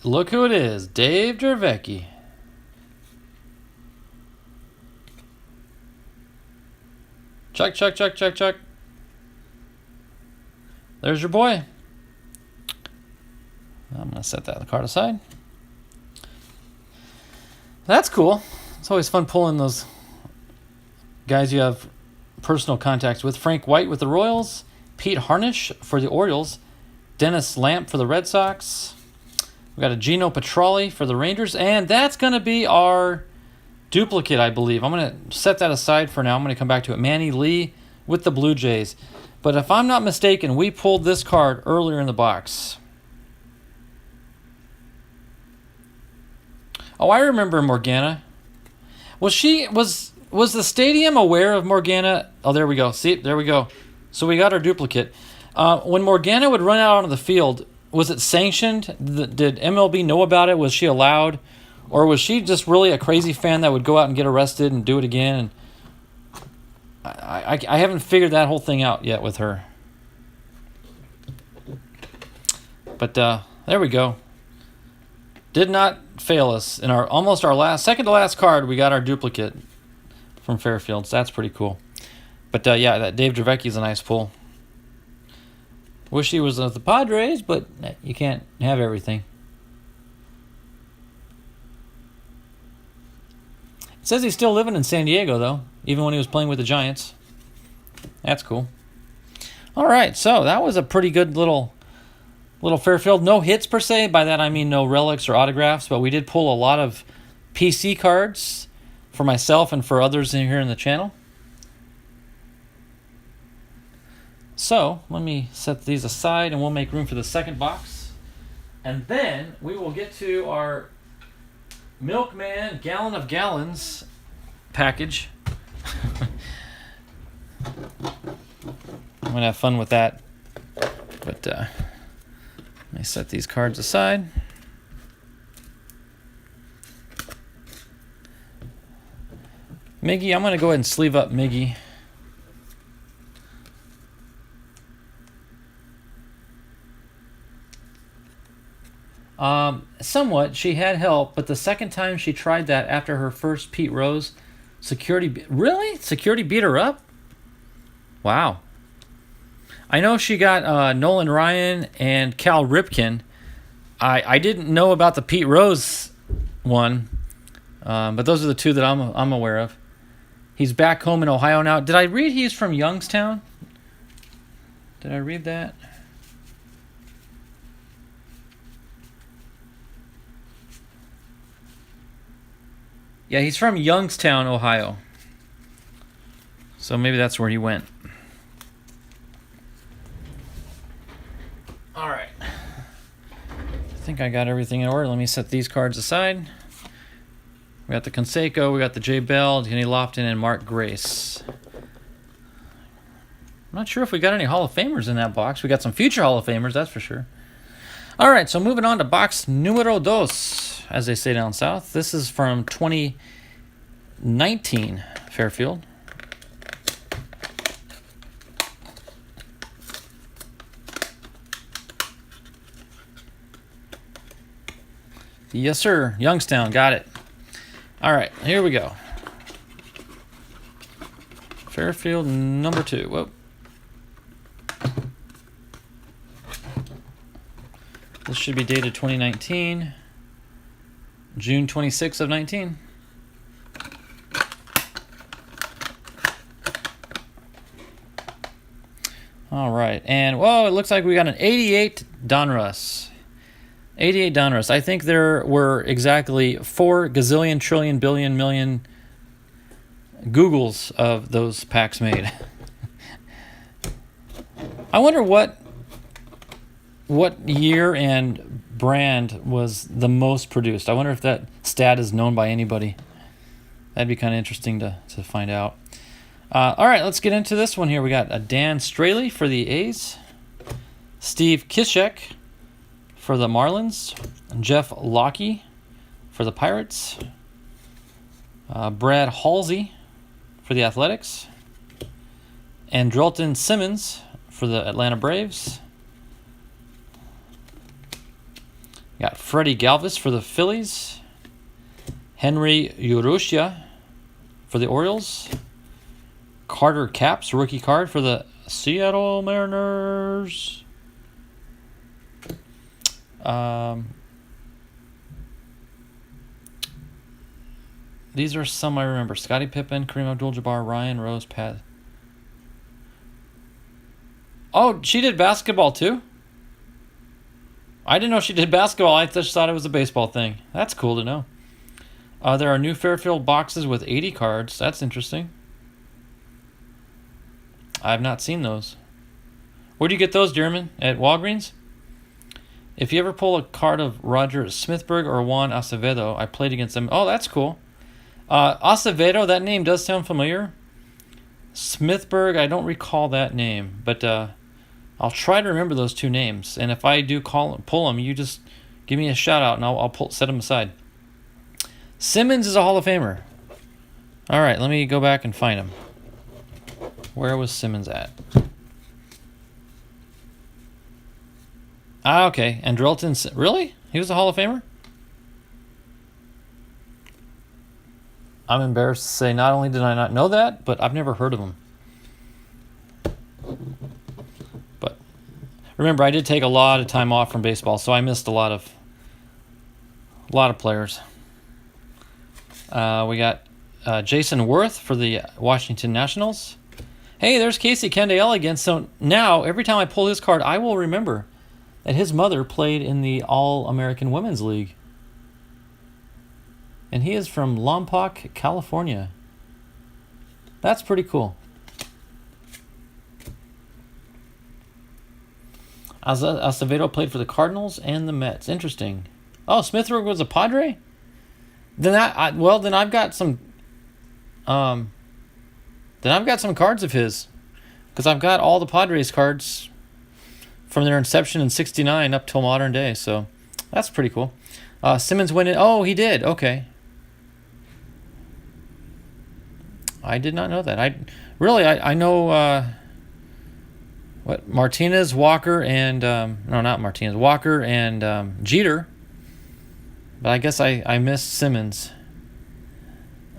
Look who it is. Dave Dravecky. Chuck. There's your boy. I'm going to set that card aside. That's cool. It's always fun pulling those guys you have personal contacts with. Frank White with the Royals. Pete Harnish for the Orioles. Dennis Lamp for the Red Sox. We got a Gino Petralli for the Rangers. And that's going to be our duplicate, I believe. I'm going to set that aside for now. I'm going to come back to it. Manny Lee with the Blue Jays. But if I'm not mistaken, we pulled this card earlier in the box. Oh, I remember Morgana. Was the stadium aware of Morgana? Oh, there we go. See, there we go. So we got our duplicate. When Morgana would run out onto the field, was it sanctioned? Did MLB know about it? Was she allowed? Or was she just really a crazy fan that would go out and get arrested and do it again? And I haven't figured that whole thing out yet with her. But there we go. Did not fail us. In our second to last card, we got our duplicate from Fairfield. So that's pretty cool. But yeah, that Dave Dravecky is a nice pull. Wish he was with the Padres, but you can't have everything. It says he's still living in San Diego, though, even when he was playing with the Giants. That's cool. All right, so that was a pretty good little Fairfield. No hits, per se. By that, I mean no relics or autographs, but we did pull a lot of PC cards for myself and for others in here in the channel. So, let me set these aside, and we'll make room for the second box. And then we will get to our Milkman Gallon of Gallons package. I'm going to have fun with that. But let me set these cards aside. Miggy, I'm going to go ahead and sleeve up Miggy. Somewhat. She had help, but the second time she tried that after her first Pete Rose, security beat her up? Wow. I know she got Nolan Ryan and Cal Ripken. I didn't know about the Pete Rose one, but those are the two that I'm aware of. He's back home in Ohio now. Did I read he's from Youngstown? Did I read that? Yeah, he's from Youngstown, Ohio. So maybe that's where he went. All right. I think I got everything in order. Let me set these cards aside. We got the Canseco, we got the J. Bell, Kenny Lofton, and Mark Grace. I'm not sure if we got any Hall of Famers in that box. We got some future Hall of Famers, that's for sure. All right, so moving on to box numero dos, as they say down south. This is from 2019 Fairfield. Yes, sir. Youngstown, got it. All right, here we go. Fairfield number 2. Whoa. This should be dated 2019, June 26th of 19. All right, and whoa, it looks like we got an 88 Donruss. 88 Donruss. I think there were exactly 4 gazillion, trillion, billion, million Googles of those packs made. I wonder what year and brand was the most produced. I wonder if that stat is known by anybody. That'd be kind of interesting to find out. All right, let's get into this one here. We got a Dan Straley for the A's, Steve Kishek for the Marlins, Jeff Locke for the Pirates, Brad Halsey for the Athletics, and Andrelton Simmons for the Atlanta Braves. Got Freddie Galvis for the Phillies, Henry Urrutia for the Orioles, Carter Capps, rookie card for the Seattle Mariners. These are some I remember. Scottie Pippen, Kareem Abdul-Jabbar, Ryan Rose, Pat. Oh, she did basketball too? I didn't know she did basketball. I just thought it was a baseball thing. That's cool to know. There are new Fairfield boxes with 80 cards. That's interesting. I've not seen those. Where do you get those, Dearman? At Walgreens? If you ever pull a card of Roger Smithberg or Juan Acevedo, I played against them. Oh, that's cool. Acevedo, that name does sound familiar. Smithberg, I don't recall that name, but I'll try to remember those 2 names. And if I do pull them, you just give me a shout out and I'll set them aside. Simmons is a Hall of Famer. All right, let me go back and find him. Where was Simmons at? Okay. Andrelton. Really? He was a Hall of Famer? I'm embarrassed to say not only did I not know that, but I've never heard of him. But remember, I did take a lot of time off from baseball, so I missed a lot of players. We got Jason Wirth for the Washington Nationals. Hey, there's Casey Candaele again. So now, every time I pull his card, I will remember that his mother played in the All-American Women's League. And he is from Lompoc, California. That's pretty cool. Acevedo played for the Cardinals and the Mets. Interesting. Oh, Smithberg was a Padre? Then I've got some cards of his, because I've got all the Padres cards from their inception in '69 up till modern day. So that's pretty cool. Simmons went in. Oh, he did. Okay. I did not know that. I know what Martinez, Walker, and no, not Martinez, Walker and Jeter. But I guess I missed Simmons.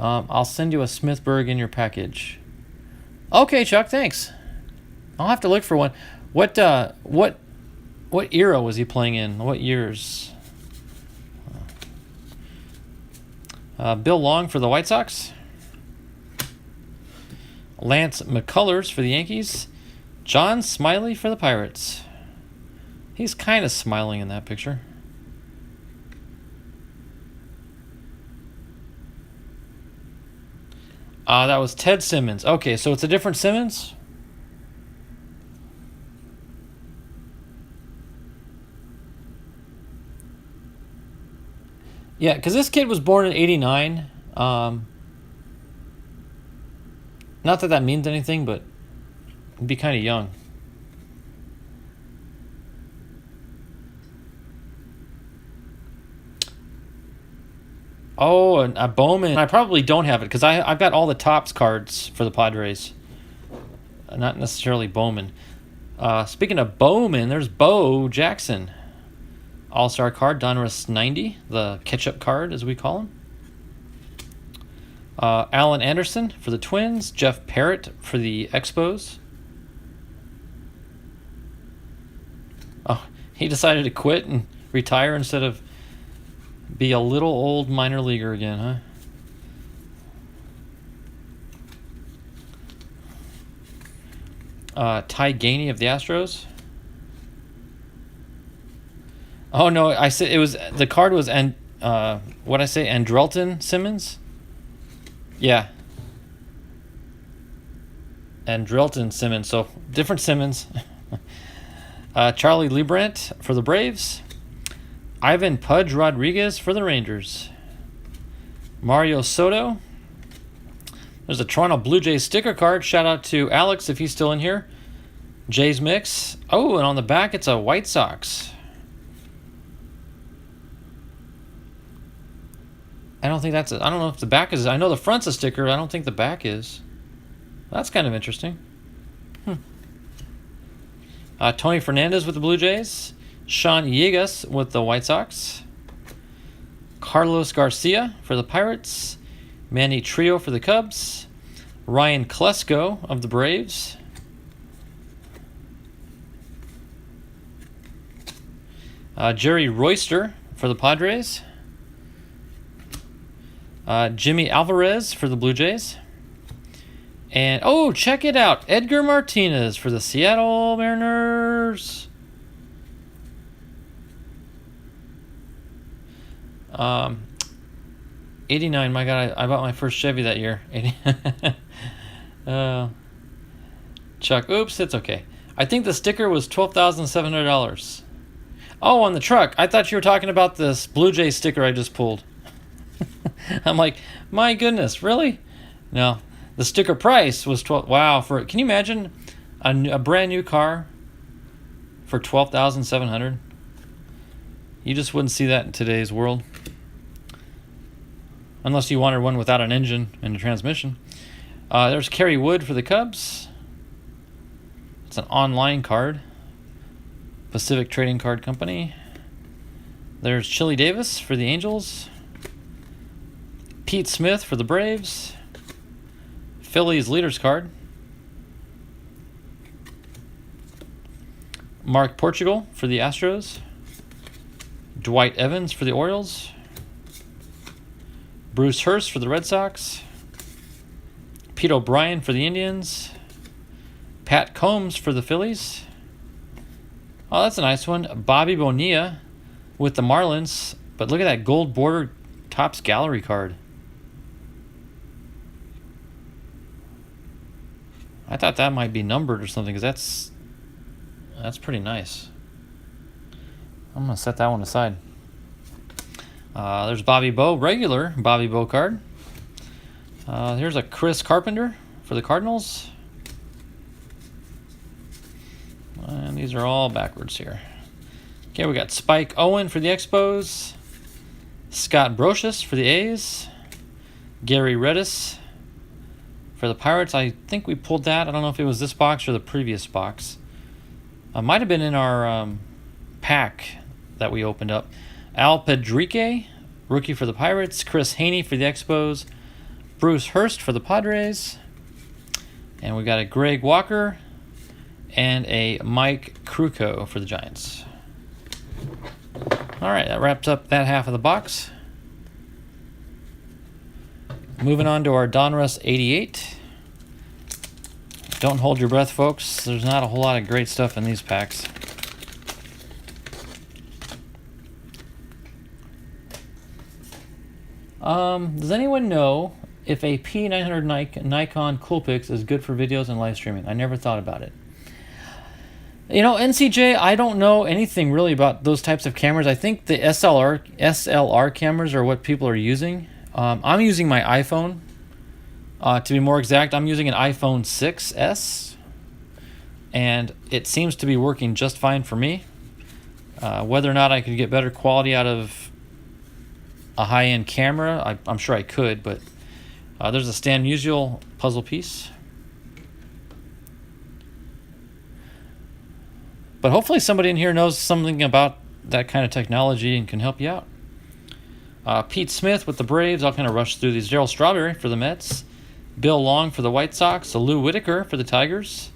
I'll send you a Smithberg in your package. Okay, Chuck, thanks. I'll have to look for one. What era was he playing in? What years? Bill Long for the White Sox. Lance McCullers for the Yankees. John Smiley for the Pirates. He's kind of smiling in that picture. That was Ted Simmons. Okay, so it's a different Simmons? Yeah, because this kid was born in '89. Not that means anything, but it'd be kind of young. Oh, a Bowman. I probably don't have it because I've got all the Topps cards for the Padres. Not necessarily Bowman. Speaking of Bowman, there's Bo Jackson. All-Star card, Donruss 90, the catch-up card as we call him. Alan Anderson for the Twins, Jeff Parrott for the Expos. Oh, he decided to quit and retire instead of be a little old minor leaguer again, huh? Ty Gainey of the Astros. Oh no, I said it was the card was what I say, Andrelton Simmons. Yeah. Andrelton Simmons, so different Simmons. Charlie Leibrandt for the Braves. Ivan Pudge Rodriguez for the Rangers. Mario Soto. There's a Toronto Blue Jays sticker card. Shout out to Alex if he's still in here. Jays mix. Oh, and on the back it's a White Sox. I don't think that's it. I don't know if the back is. I know the front's a sticker. I don't think the back is. That's kind of interesting. Tony Fernandez with the Blue Jays. Sean Yegas with the White Sox. Carlos Garcia for the Pirates. Manny Trio for the Cubs. Ryan Klesko of the Braves. Jerry Royster for the Padres. Jimmy Alvarez for the Blue Jays. And, oh, check it out. Edgar Martinez for the Seattle Mariners. 89, my God, I bought my first Chevy that year. Chuck, oops, it's okay. I think the sticker was $12,700. Oh, on the truck. I thought you were talking about this Blue Jay sticker I just pulled. I'm like, my goodness, really? No, the sticker price was 12. Wow, can you imagine a brand new car for $12,700? You just wouldn't see that in today's world, unless you wanted one without an engine and a transmission. There's Kerry Wood for the Cubs. It's an online card. Pacific Trading Card Company. There's Chili Davis for the Angels. Pete Smith for the Braves. Phillies leaders card. Mark Portugal for the Astros. Dwight Evans for the Orioles. Bruce Hurst for the Red Sox. Pete O'Brien for the Indians. Pat Combs for the Phillies. Oh, that's a nice one. Bobby Bonilla with the Marlins. But look at that gold border Topps Gallery card. I thought that might be numbered or something, because that's pretty nice. I'm going to set that one aside. There's Bobby Bowe, regular Bobby Bowe card. Here's a Chris Carpenter for the Cardinals. And these are all backwards here. Okay, we got Spike Owen for the Expos. Scott Brocious for the A's. Gary Redis for the Pirates. I think we pulled that. I don't know if it was this box or the previous box. Might have been in our pack that we opened up. Al Pedrique, rookie for the Pirates. Chris Haney for the Expos. Bruce Hurst for the Padres. And we got a Greg Walker and a Mike Krukow for the Giants. All right, that wraps up that half of the box. Moving on to our Donruss 88. Don't hold your breath, folks. There's not a whole lot of great stuff in these packs. Does anyone know if a P900 Nikon Coolpix is good for videos and live streaming? I never thought about it. You know, NCJ, I don't know anything really about those types of cameras. I think the SLR cameras are what people are using. I'm using my iPhone. To be more exact, I'm using an iPhone 6s, and it seems to be working just fine for me. Whether or not I could get better quality out of a high-end camera, I'm sure I could, but there's a Stan Musial puzzle piece. But hopefully somebody in here knows something about that kind of technology and can help you out. Pete Smith with the Braves. I'll kind of rush through these. Darryl Strawberry for the Mets. Bill Long for the White Sox. Lou Whitaker for the Tigers.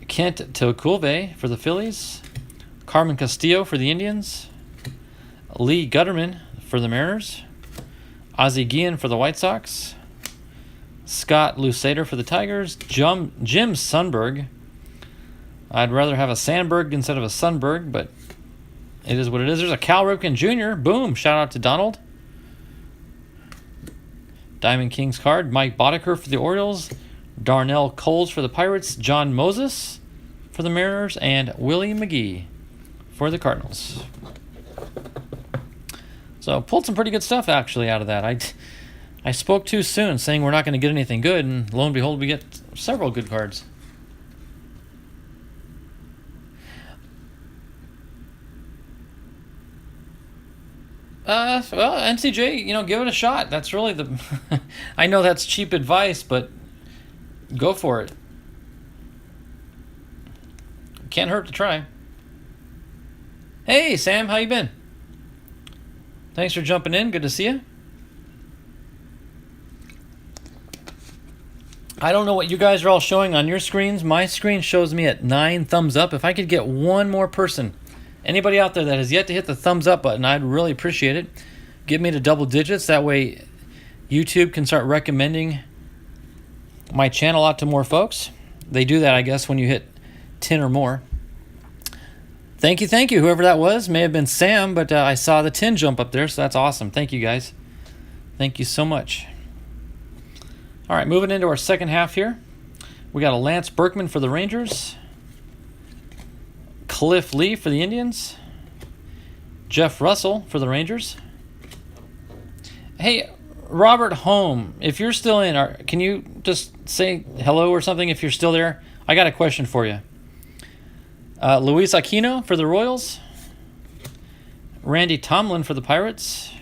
Kent Tilculve for the Phillies. Carmen Castillo for the Indians. Lee Gutterman for the Mariners. Ozzie Guillen for the White Sox. Scott Lusader for the Tigers. Jim Sundberg. I'd rather have a Sandberg instead of a Sundberg, but it is what it is. There's a Cal Ripken Jr. Boom. Shout out to Donald. Diamond Kings card. Mike Boddicker for the Orioles. Darnell Coles for the Pirates. John Moses for the Mariners. And Willie McGee for the Cardinals. So pulled some pretty good stuff actually out of that. I spoke too soon saying we're not going to get anything good, and lo and behold, we get several good cards. Well, NCJ, give it a shot. That's really the... I know that's cheap advice, but go for it. Can't hurt to try. Hey, Sam, how you been? Thanks for jumping in. Good to see you. I don't know what you guys are all showing on your screens. My screen shows me at 9 thumbs up. If I could get one more person... Anybody out there that has yet to hit the thumbs up button, I'd really appreciate it. Get me to double digits. That way YouTube can start recommending my channel out to more folks. They do that, I guess, when you hit 10 or more. Thank you. Whoever that was, may have been Sam, but I saw the 10 jump up there, so that's awesome. Thank you, guys. Thank you so much. All right, moving into our second half here. We got a Lance Berkman for the Rangers. Cliff Lee for the Indians. Jeff Russell for the Rangers. Hey, Robert Home, if you're still in, can you just say hello or something if you're still there? I got a question for you. Luis Aquino for the Royals. Randy Tomlin for the Pirates.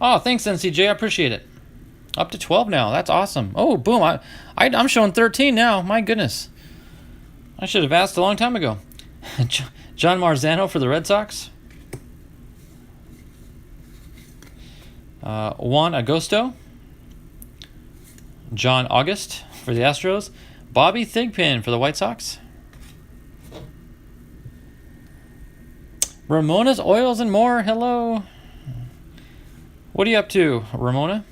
Oh, thanks, NCJ. I appreciate it. Up to 12 now. That's awesome. Oh, boom. I'm showing 13 now. My goodness. I should have asked a long time ago. John Marzano for the Red Sox. Juan Agosto. John August for the Astros. Bobby Thigpen for the White Sox. Ramona's Oils and More. Hello. What are you up to, Ramona?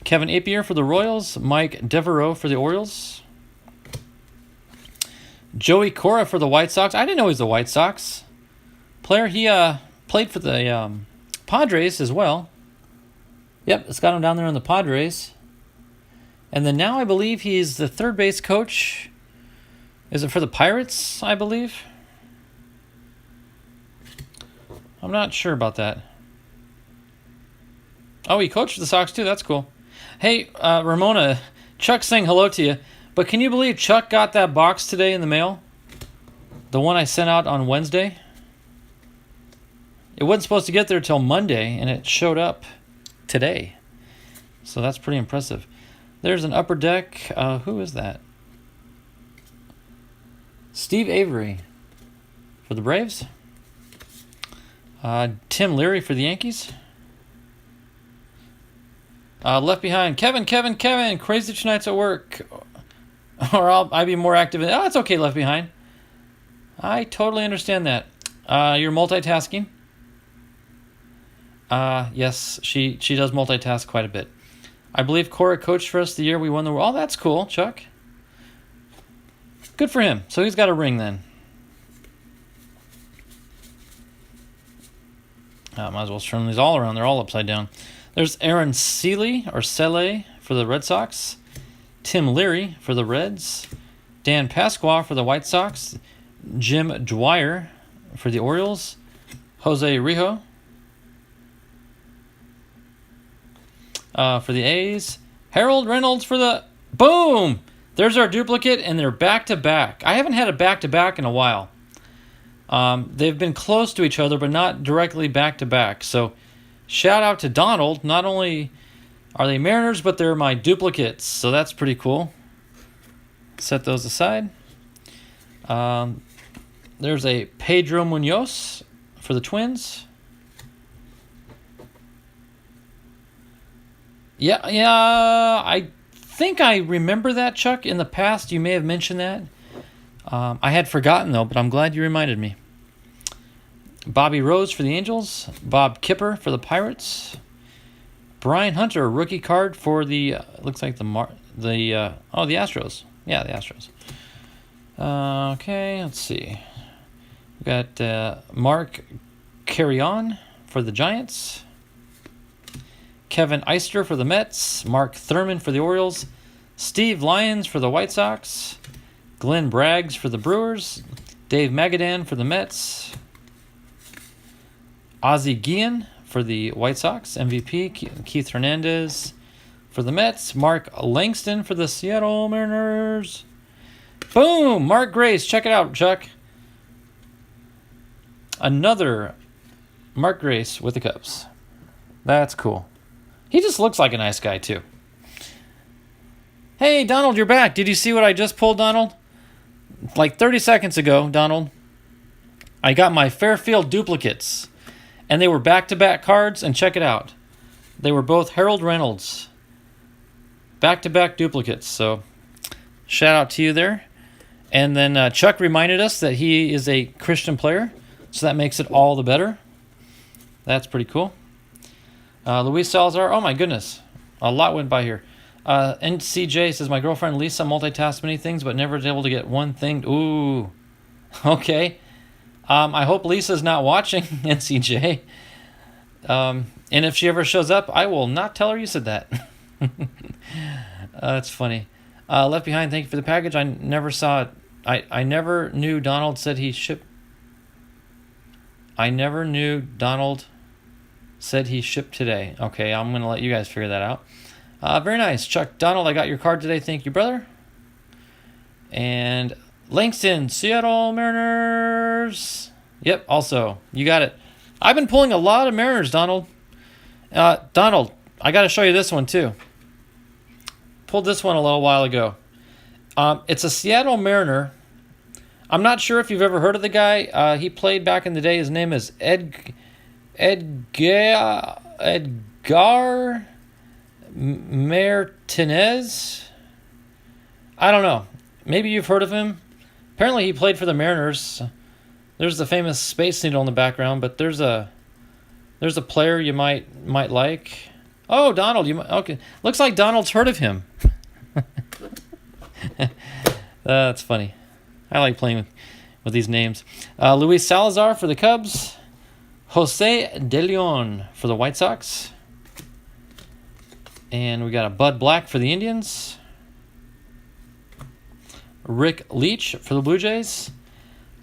Kevin Apier for the Royals. Mike Devereaux for the Orioles. Joey Cora for the White Sox. I didn't know he was the White Sox player. He played for the Padres as well. Yep, it's got him down there on the Padres. And then now I believe he's the third base coach. Is it for the Pirates, I believe? I'm not sure about that. Oh, he coached the Sox too. That's cool. Hey, Ramona, Chuck's saying hello to you. But can you believe Chuck got that box today in the mail? The one I sent out on Wednesday? It wasn't supposed to get there till Monday, and it showed up today. So that's pretty impressive. There's an upper deck. Who is that? Steve Avery for the Braves. Tim Leary for the Yankees. Left behind. Kevin. Crazy tonight's at work. Or I'll be more active. Oh, it's okay, left behind. I totally understand that. You're multitasking. Yes, she does multitask quite a bit. I believe Cora coached for us the year we won the World. Oh, that's cool, Chuck. Good for him. So he's got a ring then. Might as well turn these all around. They're all upside down. There's Aaron Seeley for the Red Sox. Tim Leary for the Reds. Dan Pasqua for the White Sox. Jim Dwyer for the Orioles. Jose Rijo for the A's. Harold Reynolds for the... Boom! There's our duplicate, and they're back-to-back. I haven't had a back-to-back in a while. They've been close to each other, but not directly back-to-back. So, shout out to Donald. Not only are they Mariners, but they're my duplicates. So that's pretty cool. Set those aside. There's a Pedro Munoz for the Twins. Yeah, I think I remember that, Chuck. In the past, you may have mentioned that. I had forgotten, though, but I'm glad you reminded me. Bobby Rose for the Angels. Bob Kipper for the Pirates. Brian Hunter, rookie card for the, looks like the Astros. Yeah, the Astros. Okay, let's see. We got Mark Carrion for the Giants. Kevin Eister for the Mets. Mark Thurman for the Orioles. Steve Lyons for the White Sox. Glenn Braggs for the Brewers. Dave Magadan for the Mets. Ozzie Guillen for the White Sox. MVP. Keith Hernandez for the Mets. Mark Langston for the Seattle Mariners. Boom! Mark Grace. Check it out, Chuck. Another Mark Grace with the Cubs. That's cool. He just looks like a nice guy, too. Hey, Donald, you're back. Did you see what I just pulled, Donald? Like 30 seconds ago, Donald, I got my Fairfield duplicates. And they were back-to-back cards, and check it out. They were both Harold Reynolds. Back-to-back duplicates, so shout out to you there. And then Chuck reminded us that he is a Christian player, so that makes it all the better. That's pretty cool. Luis Salazar, oh my goodness, a lot went by here. NCJ says, my girlfriend Lisa multitasks many things, but never is able to get one thing. Ooh, okay. I hope Lisa's not watching, NCJ. And if she ever shows up, I will not tell her you said that. That's funny. Left Behind, thank you for the package. I never saw it. I never knew Donald said he shipped. I never knew Donald said he shipped today. Okay, I'm going to let you guys figure that out. Very nice. Chuck, Donald, I got your card today. Thank you, brother. And Langston, Seattle Mariners. Yep, also, you got it. I've been pulling a lot of Mariners, Donald. Donald, I got to show you this one, too. Pulled this one a little while ago. It's a Seattle Mariner. I'm not sure if you've ever heard of the guy. He played back in the day. His name is Edgar Martinez. I don't know. Maybe you've heard of him. Apparently he played for the Mariners. There's the famous Space Needle in the background, but there's a player you might like. Oh, Donald, okay. Looks like Donald's heard of him. That's funny. I like playing with these names. Luis Salazar for the Cubs. Jose De Leon for the White Sox. And we got a Bud Black for the Indians. Rick Leach for the Blue Jays.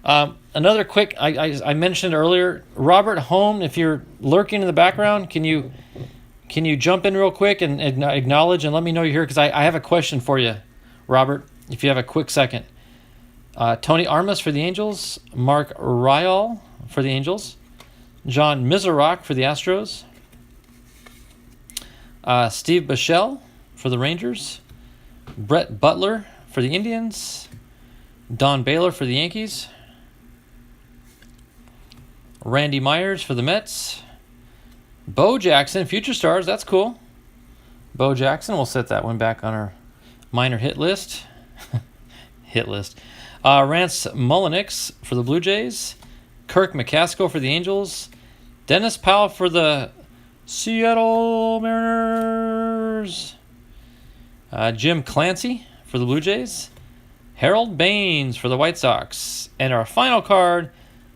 Another quick, I mentioned earlier, Robert Home, if you're lurking in the background, can you jump in real quick and acknowledge and let me know you're here? Because I have a question for you, Robert, if you have a quick second. Tony Armas for the Angels. Mark Ryal for the Angels. John Miserock for the Astros. Steve Bichelle for the Rangers. Brett Butler for the Indians. Don Baylor for the Yankees. Randy Myers for the Mets. Bo Jackson, Future Stars, that's cool. Bo Jackson, we'll set that one back on our minor hit list. Rance Mullenix for the Blue Jays. Kirk McCaskill for the Angels. Dennis Powell for the Seattle Mariners. Jim Clancy for the Blue Jays. Harold Baines for the White Sox. And our final card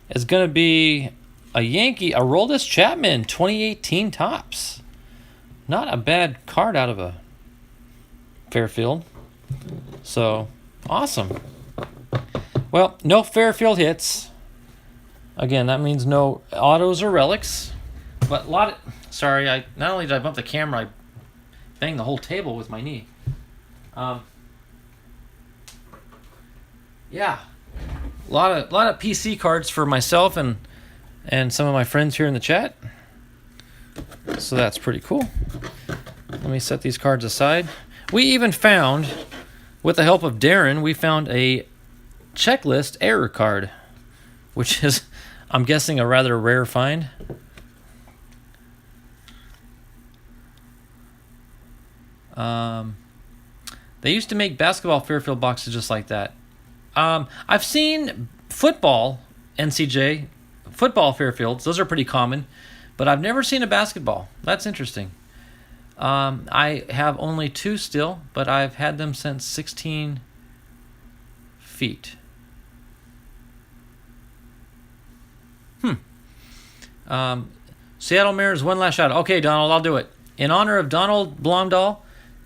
is going to be a Yankee, Aroldis Chapman, 2018 Topps. Not a bad card out of a Fairfield. So, awesome. Well, no Fairfield hits. Again, that means no autos or relics. But not only did I bump the camera, I banged the whole table with my knee. Yeah. A lot of PC cards for myself and some of my friends here in the chat. So that's pretty cool. Let me set these cards aside. We even found, with the help of Darren, we found a checklist error card. which is, I'm guessing, a rather rare find. They used to make basketball Fairfield boxes just like that. I've seen football NCJ, football Fairfields. Those are pretty common, but I've never seen a basketball. That's interesting. I have only 2 still, but I've had them since 16 feet. Seattle Mariners, one last shout out. Okay, Donald, I'll do it. In honor of Donald Blomdahl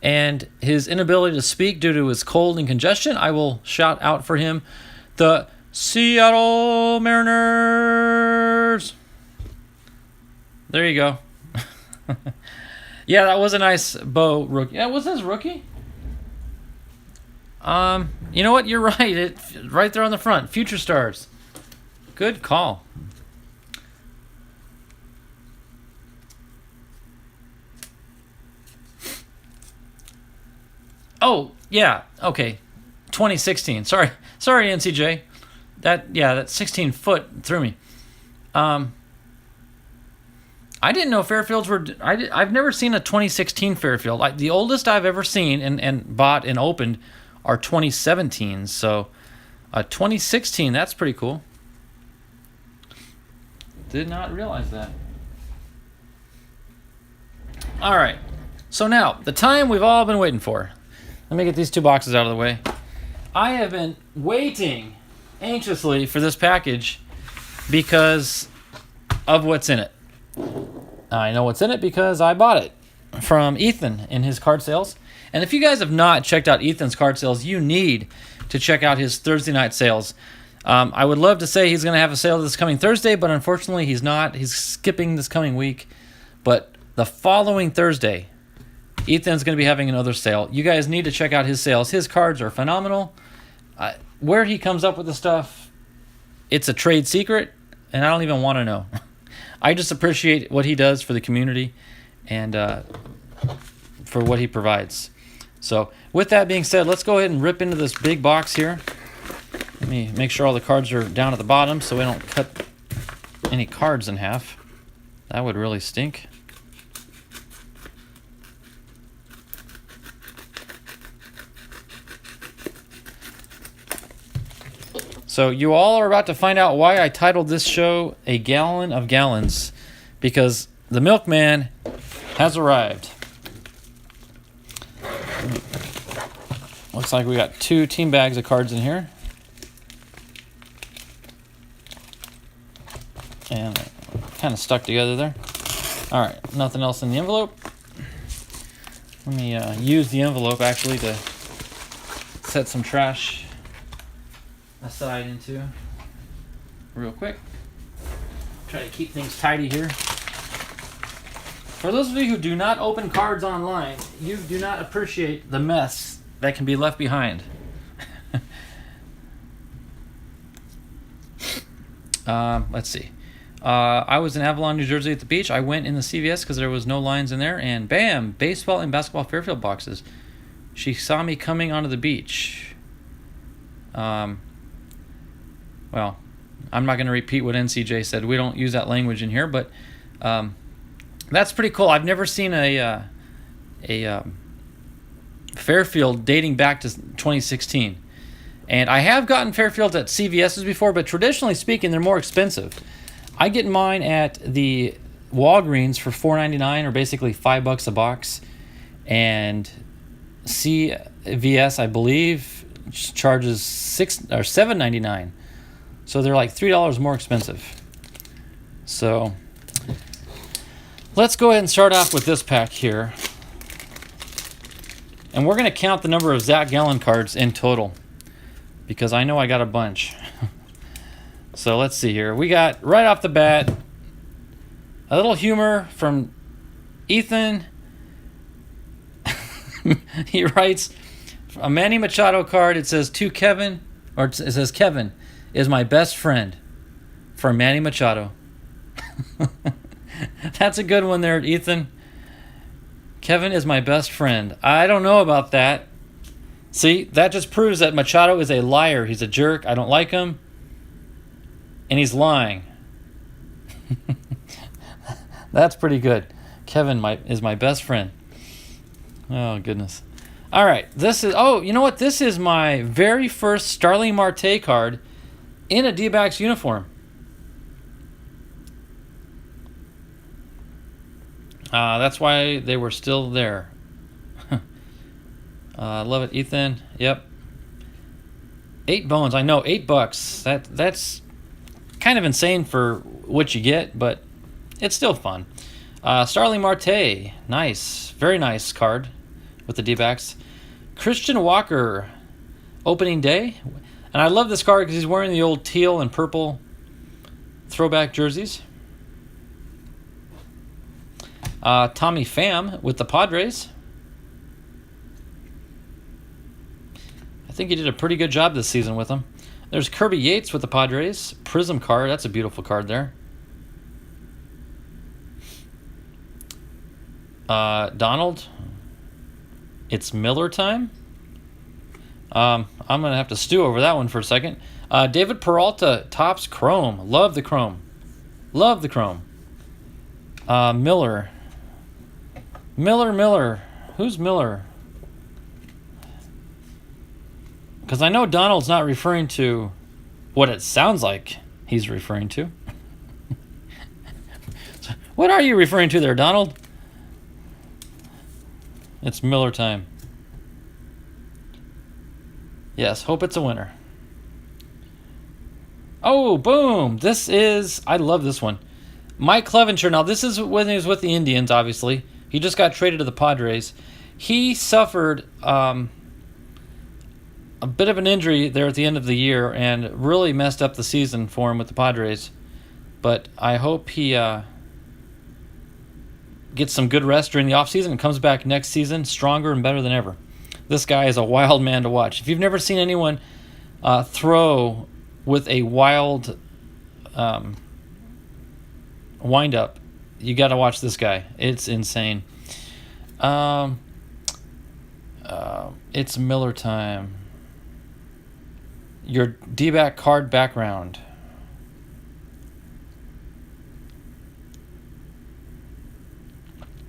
and his inability to speak due to his cold and congestion, I will shout out for him the Seattle Mariners. There you go. Yeah, that was a nice Bo rookie. Yeah, was this rookie? You know what? You're right. Right there on the front. Future Stars. Good call. Oh, yeah. Okay. 2016. Sorry, NCJ. That 16 foot threw me. I didn't know Fairfields were... I've never seen a 2016 Fairfield. The oldest I've ever seen and bought and opened are 2017. So, 2016, that's pretty cool. Did not realize that. All right. So now, the time we've all been waiting for. Let me get these 2 boxes out of the way. I have been waiting anxiously for this package because of what's in it. I know what's in it because I bought it from Ethan in his card sales. And if you guys have not checked out Ethan's card sales, you need to check out his Thursday night sales. I would love to say he's going to have a sale this coming Thursday, but unfortunately he's not. He's skipping this coming week. But the following Thursday, Ethan's going to be having another sale. You guys need to check out his sales. His cards are phenomenal. Where he comes up with the stuff, it's a trade secret, and I don't even want to know. I just appreciate what he does for the community and for what he provides. So with that being said, let's go ahead and rip into this big box here. Let me make sure all the cards are down at the bottom so we don't cut any cards in half. That would really stink. So you all are about to find out why I titled this show A Gallon of Gallons, because the milkman has arrived. Looks like we got 2 team bags of cards in here. And kind of stuck together there. All right, nothing else in the envelope. Let me use the envelope actually to set some trash aside into real quick. Try to keep things tidy here. For those of you who do not open cards online, you do not appreciate the mess that can be left behind. Let's see. I was in Avalon, New Jersey at the beach. I went in the CVS because there was no lines in there, and bam, baseball and basketball Fairfield boxes. She saw me coming onto the beach. Well, I'm not going to repeat what NCJ said. We don't use that language in here, but that's pretty cool. I've never seen a Fairfield dating back to 2016. And I have gotten Fairfields at CVS's before, but traditionally speaking, they're more expensive. I get mine at the Walgreens for $4.99, or basically $5 a box. And CVS, I believe, charges $7.99. So they're like $3 more expensive. So let's go ahead and start off with this pack here. And we're going to count the number of Zach Gallen cards in total, because I know I got a bunch. So let's see here. We got, right off the bat, a little humor from Ethan. He writes, a Manny Machado card. It says, to Kevin, or it says, Kevin is my best friend, for Manny Machado. That's a good one there, Ethan. Kevin is my best friend. I don't know about that. See, that just proves that Machado is a liar. He's a jerk. I don't like him. and he's lying. That's pretty good. Kevin is my best friend. Oh, goodness. All right. You know what? This is my very first Starling Marte card in a D-backs uniform. That's why they were still there. Love it, Ethan. Yep. 8 bones. I know, $8. That's kind of insane for what you get, but it's still fun. Starling Marte. Nice. Very nice card with the D-backs. Christian Walker. Opening day. And I love this card because he's wearing the old teal and purple throwback jerseys. Tommy Pham with the Padres. I think he did a pretty good job this season with them. There's Kirby Yates with the Padres. Prism card. That's a beautiful card there. Donald. It's Miller time. I'm going to have to stew over that one for a second. David Peralta, Topps Chrome. Love the Chrome. Love the Chrome. Miller. Miller. Who's Miller? Because I know Donald's not referring to what it sounds like he's referring to. What are you referring to there, Donald? It's Miller time. Yes, hope it's a winner. Oh, boom. I love this one. Mike Clevenger. Now, this is when he was with the Indians, obviously. He just got traded to the Padres. He suffered a bit of an injury there at the end of the year and really messed up the season for him with the Padres. But I hope he gets some good rest during the offseason and comes back next season stronger and better than ever. This guy is a wild man to watch. If you've never seen anyone throw with a wild wind-up, you got to watch this guy. It's insane. It's Miller time. Your D-back card background.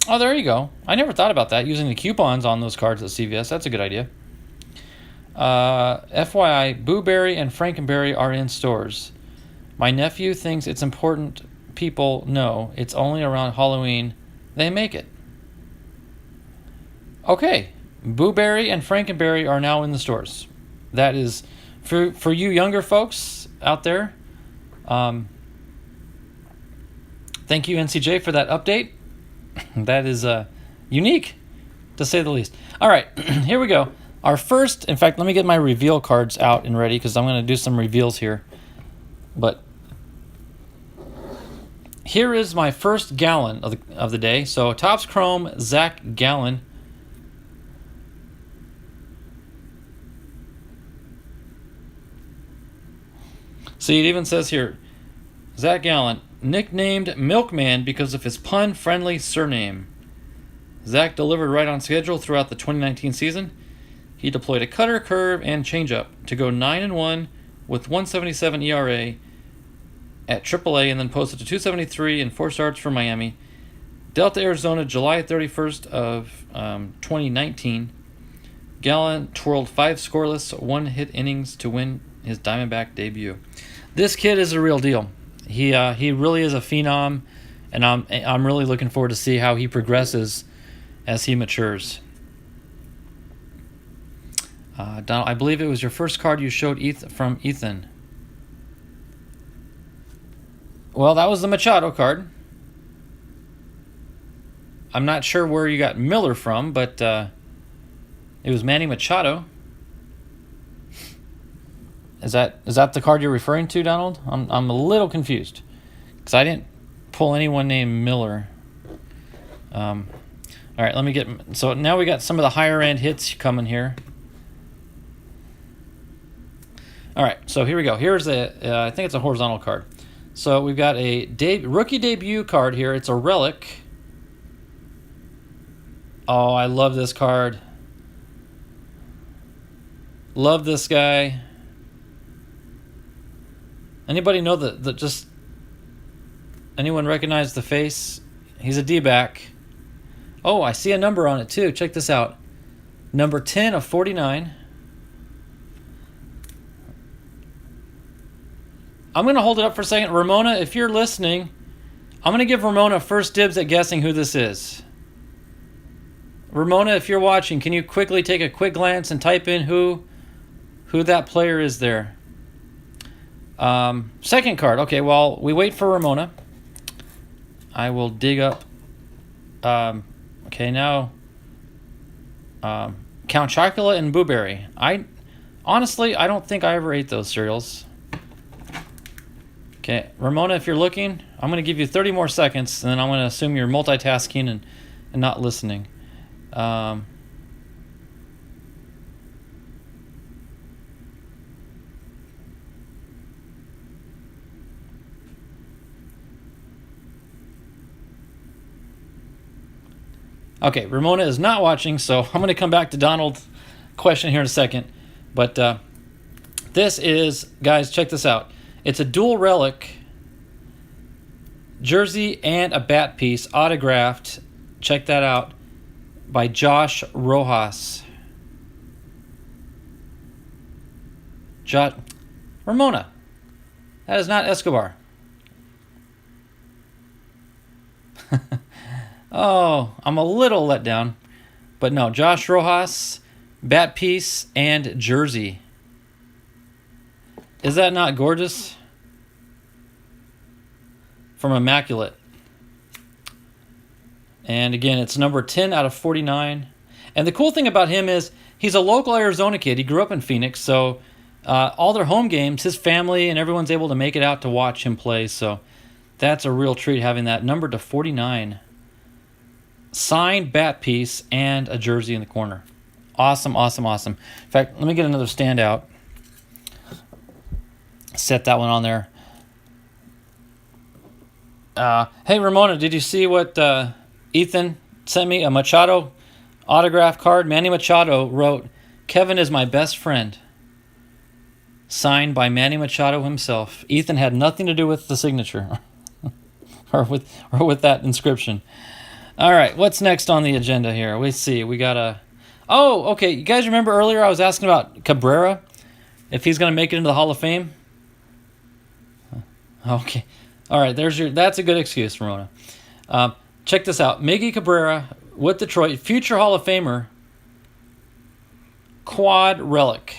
Oh, there you go. I never thought about that, using the coupons on those cards at CVS. That's a good idea. FYI, Booberry and Frankenberry are in stores. My nephew thinks it's important people know it's only around Halloween they make it. Okay, Booberry and Frankenberry are now in the stores. That is, for you younger folks out there, thank you, NCJ, for that update. That is unique, to say the least. All right, here we go. Our first, in fact, let me get my reveal cards out and ready because I'm going to do some reveals here. But here is my first Gallen of the day. So Topps Chrome, Zach Gallen. See, it even says here, Zach Gallen, nicknamed Milkman because of his pun-friendly surname. Zach delivered right on schedule throughout the 2019 season. He deployed a cutter, curve, and changeup to go 9-1 with 1.77 ERA at AAA, and then posted to 2.73 and 4 starts for Miami. Delta, Arizona, July 31st of 2019. Gallen twirled 5 scoreless, 1-hit innings to win his Diamondback debut. This kid is a real deal. He really is a phenom, and I'm really looking forward to see how he progresses as he matures. Donald, I believe it was your first card you showed from Ethan. Well, that was the Machado card. I'm not sure where you got Miller from, but it was Manny Machado. Is that the card you're referring to, Donald? I'm a little confused because I didn't pull anyone named Miller. All right, let me get. So now we got some of the higher end hits coming here. All right, so here we go. Here's I think it's a horizontal card. So we've got a rookie debut card here. It's a relic. Oh, I love this card. Love this guy. Anybody know just anyone recognize the face? He's a D-back. Oh, I see a number on it too. Check this out. Number 10 of 49. I'm going to hold it up for a second. Ramona, if you're listening, I'm going to give Ramona first dibs at guessing who this is. Ramona, if you're watching, can you quickly take a quick glance and type in who that player is there? Second card. Okay, while we wait for Ramona, I will dig up. Okay, now Count Chocula and Blueberry. Honestly, I don't think I ever ate those cereals. Okay, Ramona, if you're looking, I'm going to give you 30 more seconds, and then I'm going to assume you're multitasking and not listening. Okay, Ramona is not watching, so I'm going to come back to Donald's question here in a second. But this is, guys, check this out. It's a dual relic jersey and a bat piece autographed. Check that out. By Josh Rojas. Ramona. That is not Escobar. Oh, I'm a little let down. But no, Josh Rojas, bat piece, and jersey. Is that not gorgeous? From Immaculate. And again, it's number 10 out of 49. And the cool thing about him is he's a local Arizona kid. He grew up in Phoenix, so all their home games, his family and everyone's able to make it out to watch him play. So that's a real treat having that number to 49. Signed bat piece and a jersey in the corner. Awesome, awesome, awesome. In fact, let me get another standout. Set that one on there. Hey, Ramona, did you see what Ethan sent me? A Machado autograph card. Manny Machado wrote, "Kevin is my best friend." Signed by Manny Machado himself. Ethan had nothing to do with the signature. or with that inscription. All right, what's next on the agenda here? Let's see. We got a... Oh, okay. You guys remember earlier I was asking about Cabrera? If he's going to make it into the Hall of Fame? Okay. All right, that's a good excuse, Ramona. Check this out. Miggy Cabrera with Detroit, future Hall of Famer, quad relic.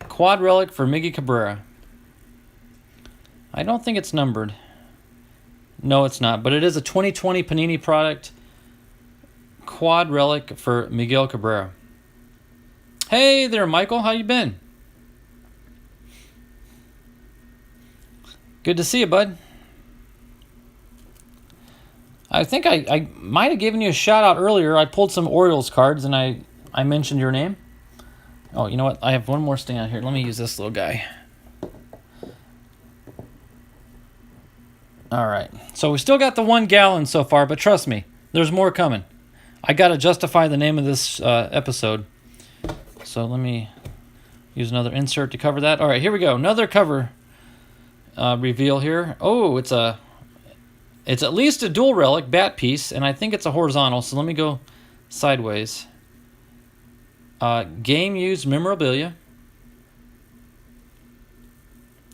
Quad relic for Miggy Cabrera. I don't think it's numbered. No, it's not, but it is a 2020 Panini product. Quad relic for Miguel Cabrera. Hey there, Michael. How you been? Good to see you, bud. I think I might have given you a shout out earlier. I pulled some Orioles cards and I mentioned your name. Oh, you know what? I have one more stand here. Let me use this little guy. All right. So we still got the 1 gallon so far, but trust me, there's more coming. I got to justify the name of this episode. So let me use another insert to cover that. All right, here we go. Another cover reveal here. Oh, it's at least a dual relic bat piece, and I think it's a horizontal. So let me go sideways. Game used memorabilia.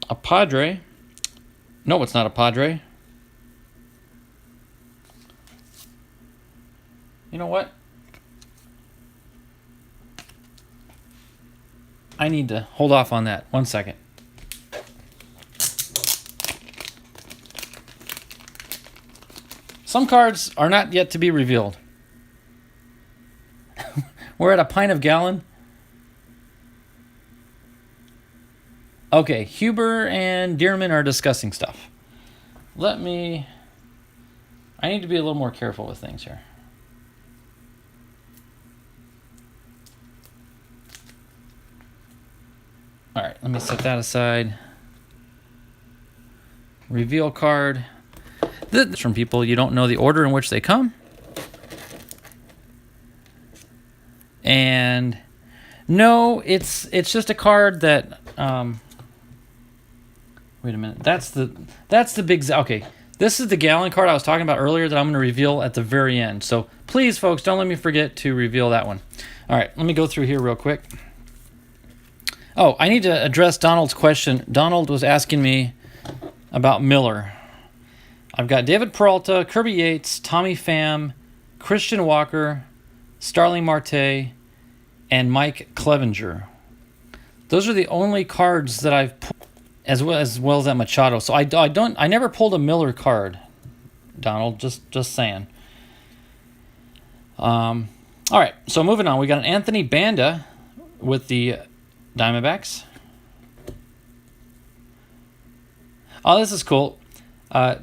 A Padre. No, it's not a Padre. You know what? I need to hold off on that. 1 second. Some cards are not yet to be revealed. We're at a pint of gallon. Okay, Huber and Dearman are discussing stuff. I need to be a little more careful with things here. All right, let me set that aside. Reveal card. This is from people you don't know the order in which they come. And no, it's just a card that Wait a minute. That's the big... Okay, this is the Gallon card I was talking about earlier that I'm going to reveal at the very end. So please, folks, don't let me forget to reveal that one. All right, let me go through here real quick. Oh, I need to address Donald's question. Donald was asking me about Miller. I've got David Peralta, Kirby Yates, Tommy Pham, Christian Walker, Starling Marte, and Mike Clevenger. Those are the only cards that I've pulled, as well as that Machado. So I never pulled a Miller card, Donald. Just saying. All right. So moving on, we got an Anthony Banda with the Diamondbacks. Oh, this is cool.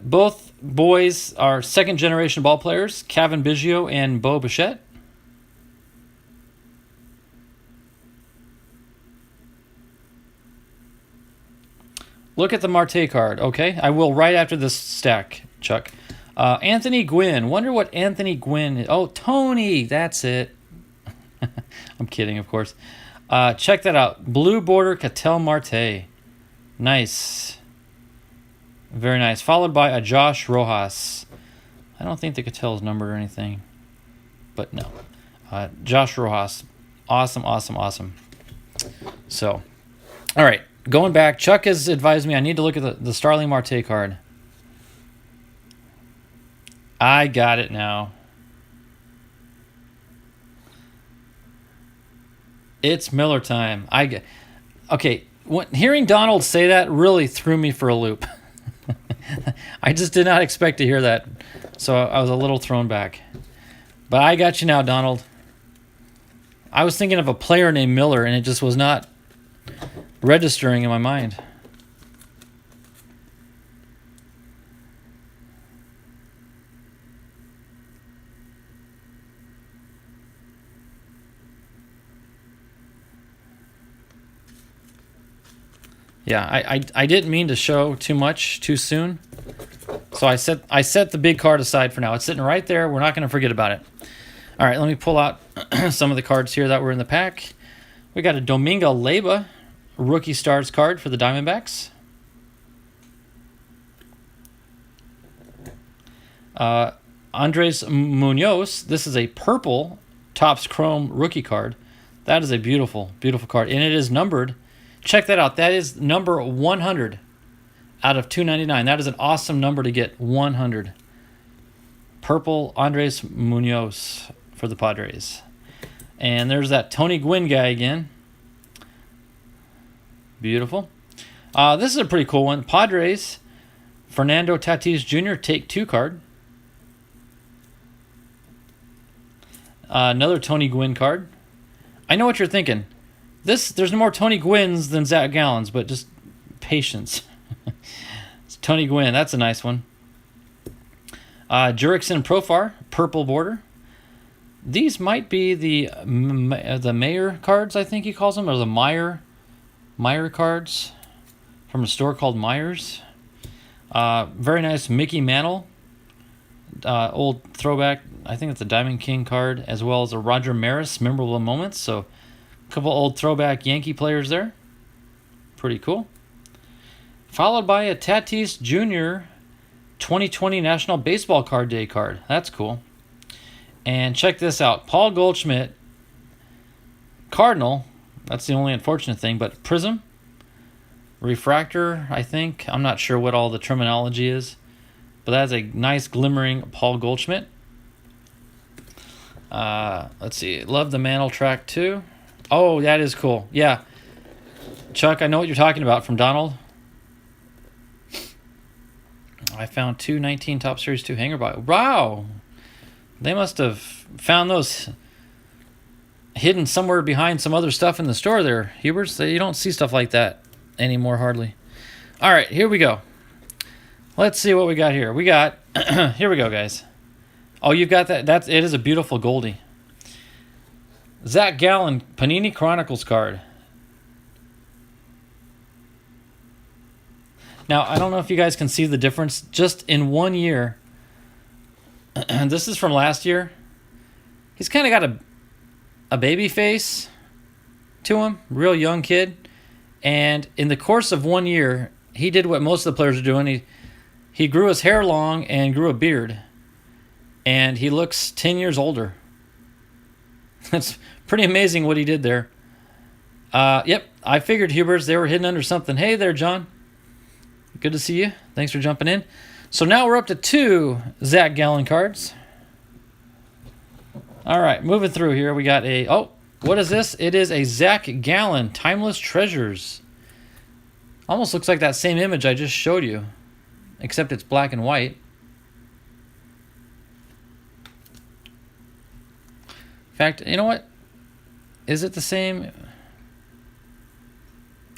Both boys are second-generation ball players, Kevin Biggio and Bo Bichette. Look at the Marte card, okay? I will right after this stack, Chuck. Anthony Gwynn. Wonder what Anthony Gwynn is. Oh, Tony. That's it. I'm kidding, of course. Check that out. Blue border Ketel Marte. Nice. Very nice. Followed by a Josh Rojas. I don't think the Ketel is numbered or anything. But no. Josh Rojas. Awesome, awesome, awesome. So, all right. Going back, Chuck has advised me I need to look at the Starling Marte card. I got it now. It's Miller time. Okay, hearing Donald say that really threw me for a loop. I just did not expect to hear that, so I was a little thrown back. But I got you now, Donald. I was thinking of a player named Miller, and it just was not registering in my mind. Yeah, I didn't mean to show too much too soon. So I set the big card aside for now. It's sitting right there. We're not going to forget about it. All right, let me pull out some of the cards here that were in the pack. We got a Domingo Leyba Rookie Stars card for the Diamondbacks. Andres Munoz. This is a purple Topps Chrome rookie card. That is a beautiful, beautiful card. And it is numbered. Check that out. That is number 100 out of 299. That is an awesome number to get, 100. Purple Andres Munoz for the Padres. And there's that Tony Gwynn guy again. Beautiful. This is a pretty cool one. Padres, Fernando Tatis Jr. Take 2 card. Another Tony Gwynn card. I know what you're thinking. There's no more Tony Gwynns than Zach Gallens, but just patience. It's Tony Gwynn. That's a nice one. Jurickson Profar, purple border. These might be the Mayer cards, I think he calls them, or the Meyer cards from a store called Myers. Very nice Mickey Mantle, old throwback. I think it's a Diamond King card, as well as a Roger Maris memorable moments. So a couple old throwback Yankee players there. Pretty cool. Followed by a Tatis Jr. 2020 National Baseball Card Day card. That's cool. And check this out. Paul Goldschmidt, Cardinal. That's the only unfortunate thing, but Prism, Refractor, I think. I'm not sure what all the terminology is, but that's a nice glimmering Paul Goldschmidt. Let's see. Love the Mantle track too. Oh, that is cool. Yeah. Chuck, I know what you're talking about from Donald. I found 219 Top Series 2 hanger by. Wow. They must have found those hidden somewhere behind some other stuff in the store there, Hubers. You don't see stuff like that anymore, hardly. All right, here we go. Let's see what we got here. We got, here we go, guys. Oh, you've got that. It is a beautiful Goldie. Zach Gallen, Panini Chronicles card. Now, I don't know if you guys can see the difference just in 1 year. This is from last year. He's kind of got a baby face to him, real young kid. And in the course of 1 year, he did what most of the players are doing. He grew his hair long and grew a beard. And he looks 10 years older. That's pretty amazing what he did there. Yep, I figured Huberts, they were hidden under something. Hey there, John. Good to see you. Thanks for jumping in. So now we're up to 2 Zach Gallen cards. All right, moving through here. We got a... Oh, what is this? It is a Zach Gallen Timeless Treasures. Almost looks like that same image I just showed you, except it's black and white. In fact, you know what? Is it the same?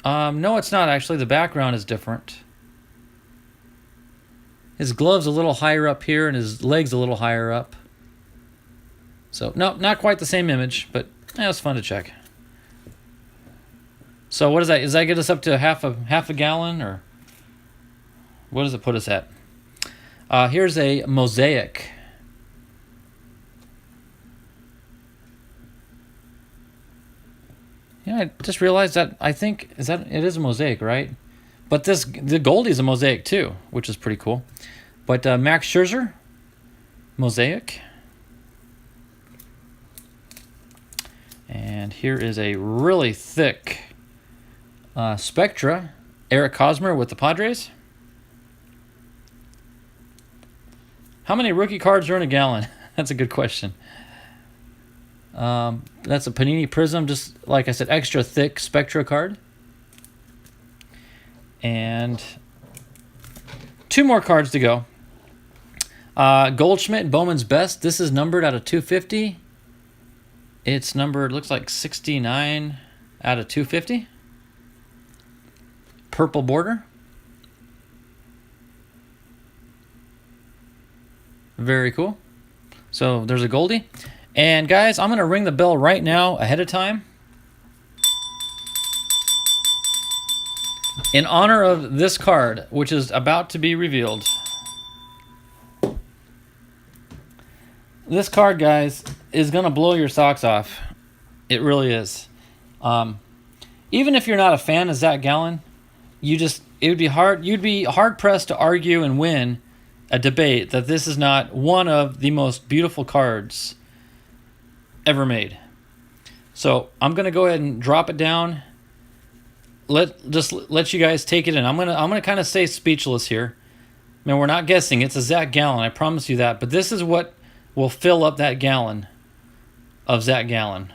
No, it's not actually. The background is different. His glove's a little higher up here and his leg's a little higher up. So, no, not quite the same image, but it was fun to check. So what is that? Does that get us up to half a gallon, or what does it put us at? Here's a mosaic. Yeah, I just realized that it is a mosaic, right? But the Goldie's a mosaic too, which is pretty cool. But Max Scherzer, mosaic. And here is a really thick Spectra, Eric Hosmer with the Padres. How many rookie cards are in a gallon? That's a good question. That's a Panini Prism, just like I said, extra thick Spectra card. And 2 more cards to go. Goldschmidt, Bowman's Best. This is numbered out of 250. It's numbered, looks like 69 out of 250. Purple border. Very cool. So there's a Goldie. And guys, I'm going to ring the bell right now ahead of time, in honor of this card, which is about to be revealed. This card, guys, is going to blow your socks off. It really is. Even if you're not a fan of Zach Gallen, you'd be hard pressed to argue and win a debate that this is not one of the most beautiful cards ever made. So I'm gonna go ahead and drop it down. Let you guys take it in. I'm gonna kind of stay speechless here. Man, we're not guessing. It's a Zach Gallen, I promise you that. But this is what will fill up that gallon of Zach Gallen.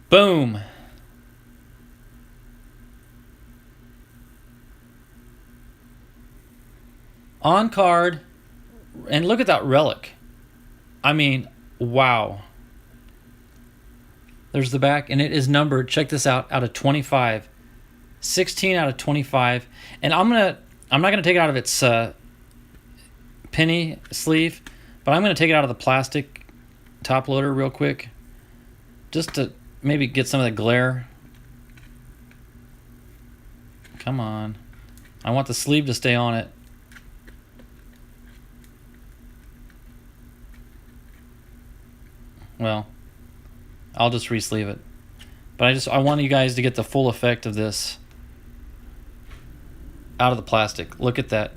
Boom. On card. And look at that relic. I mean, wow. There's the back, and it is numbered, check this out of 25. 16 out of 25. And I'm not gonna take it out of its penny sleeve, but I'm gonna take it out of the plastic top loader real quick, just to maybe get some of the glare. Come on. I want the sleeve to stay on it. Well, I'll just re-sleeve it. But I want you guys to get the full effect of this out of the plastic. Look at that.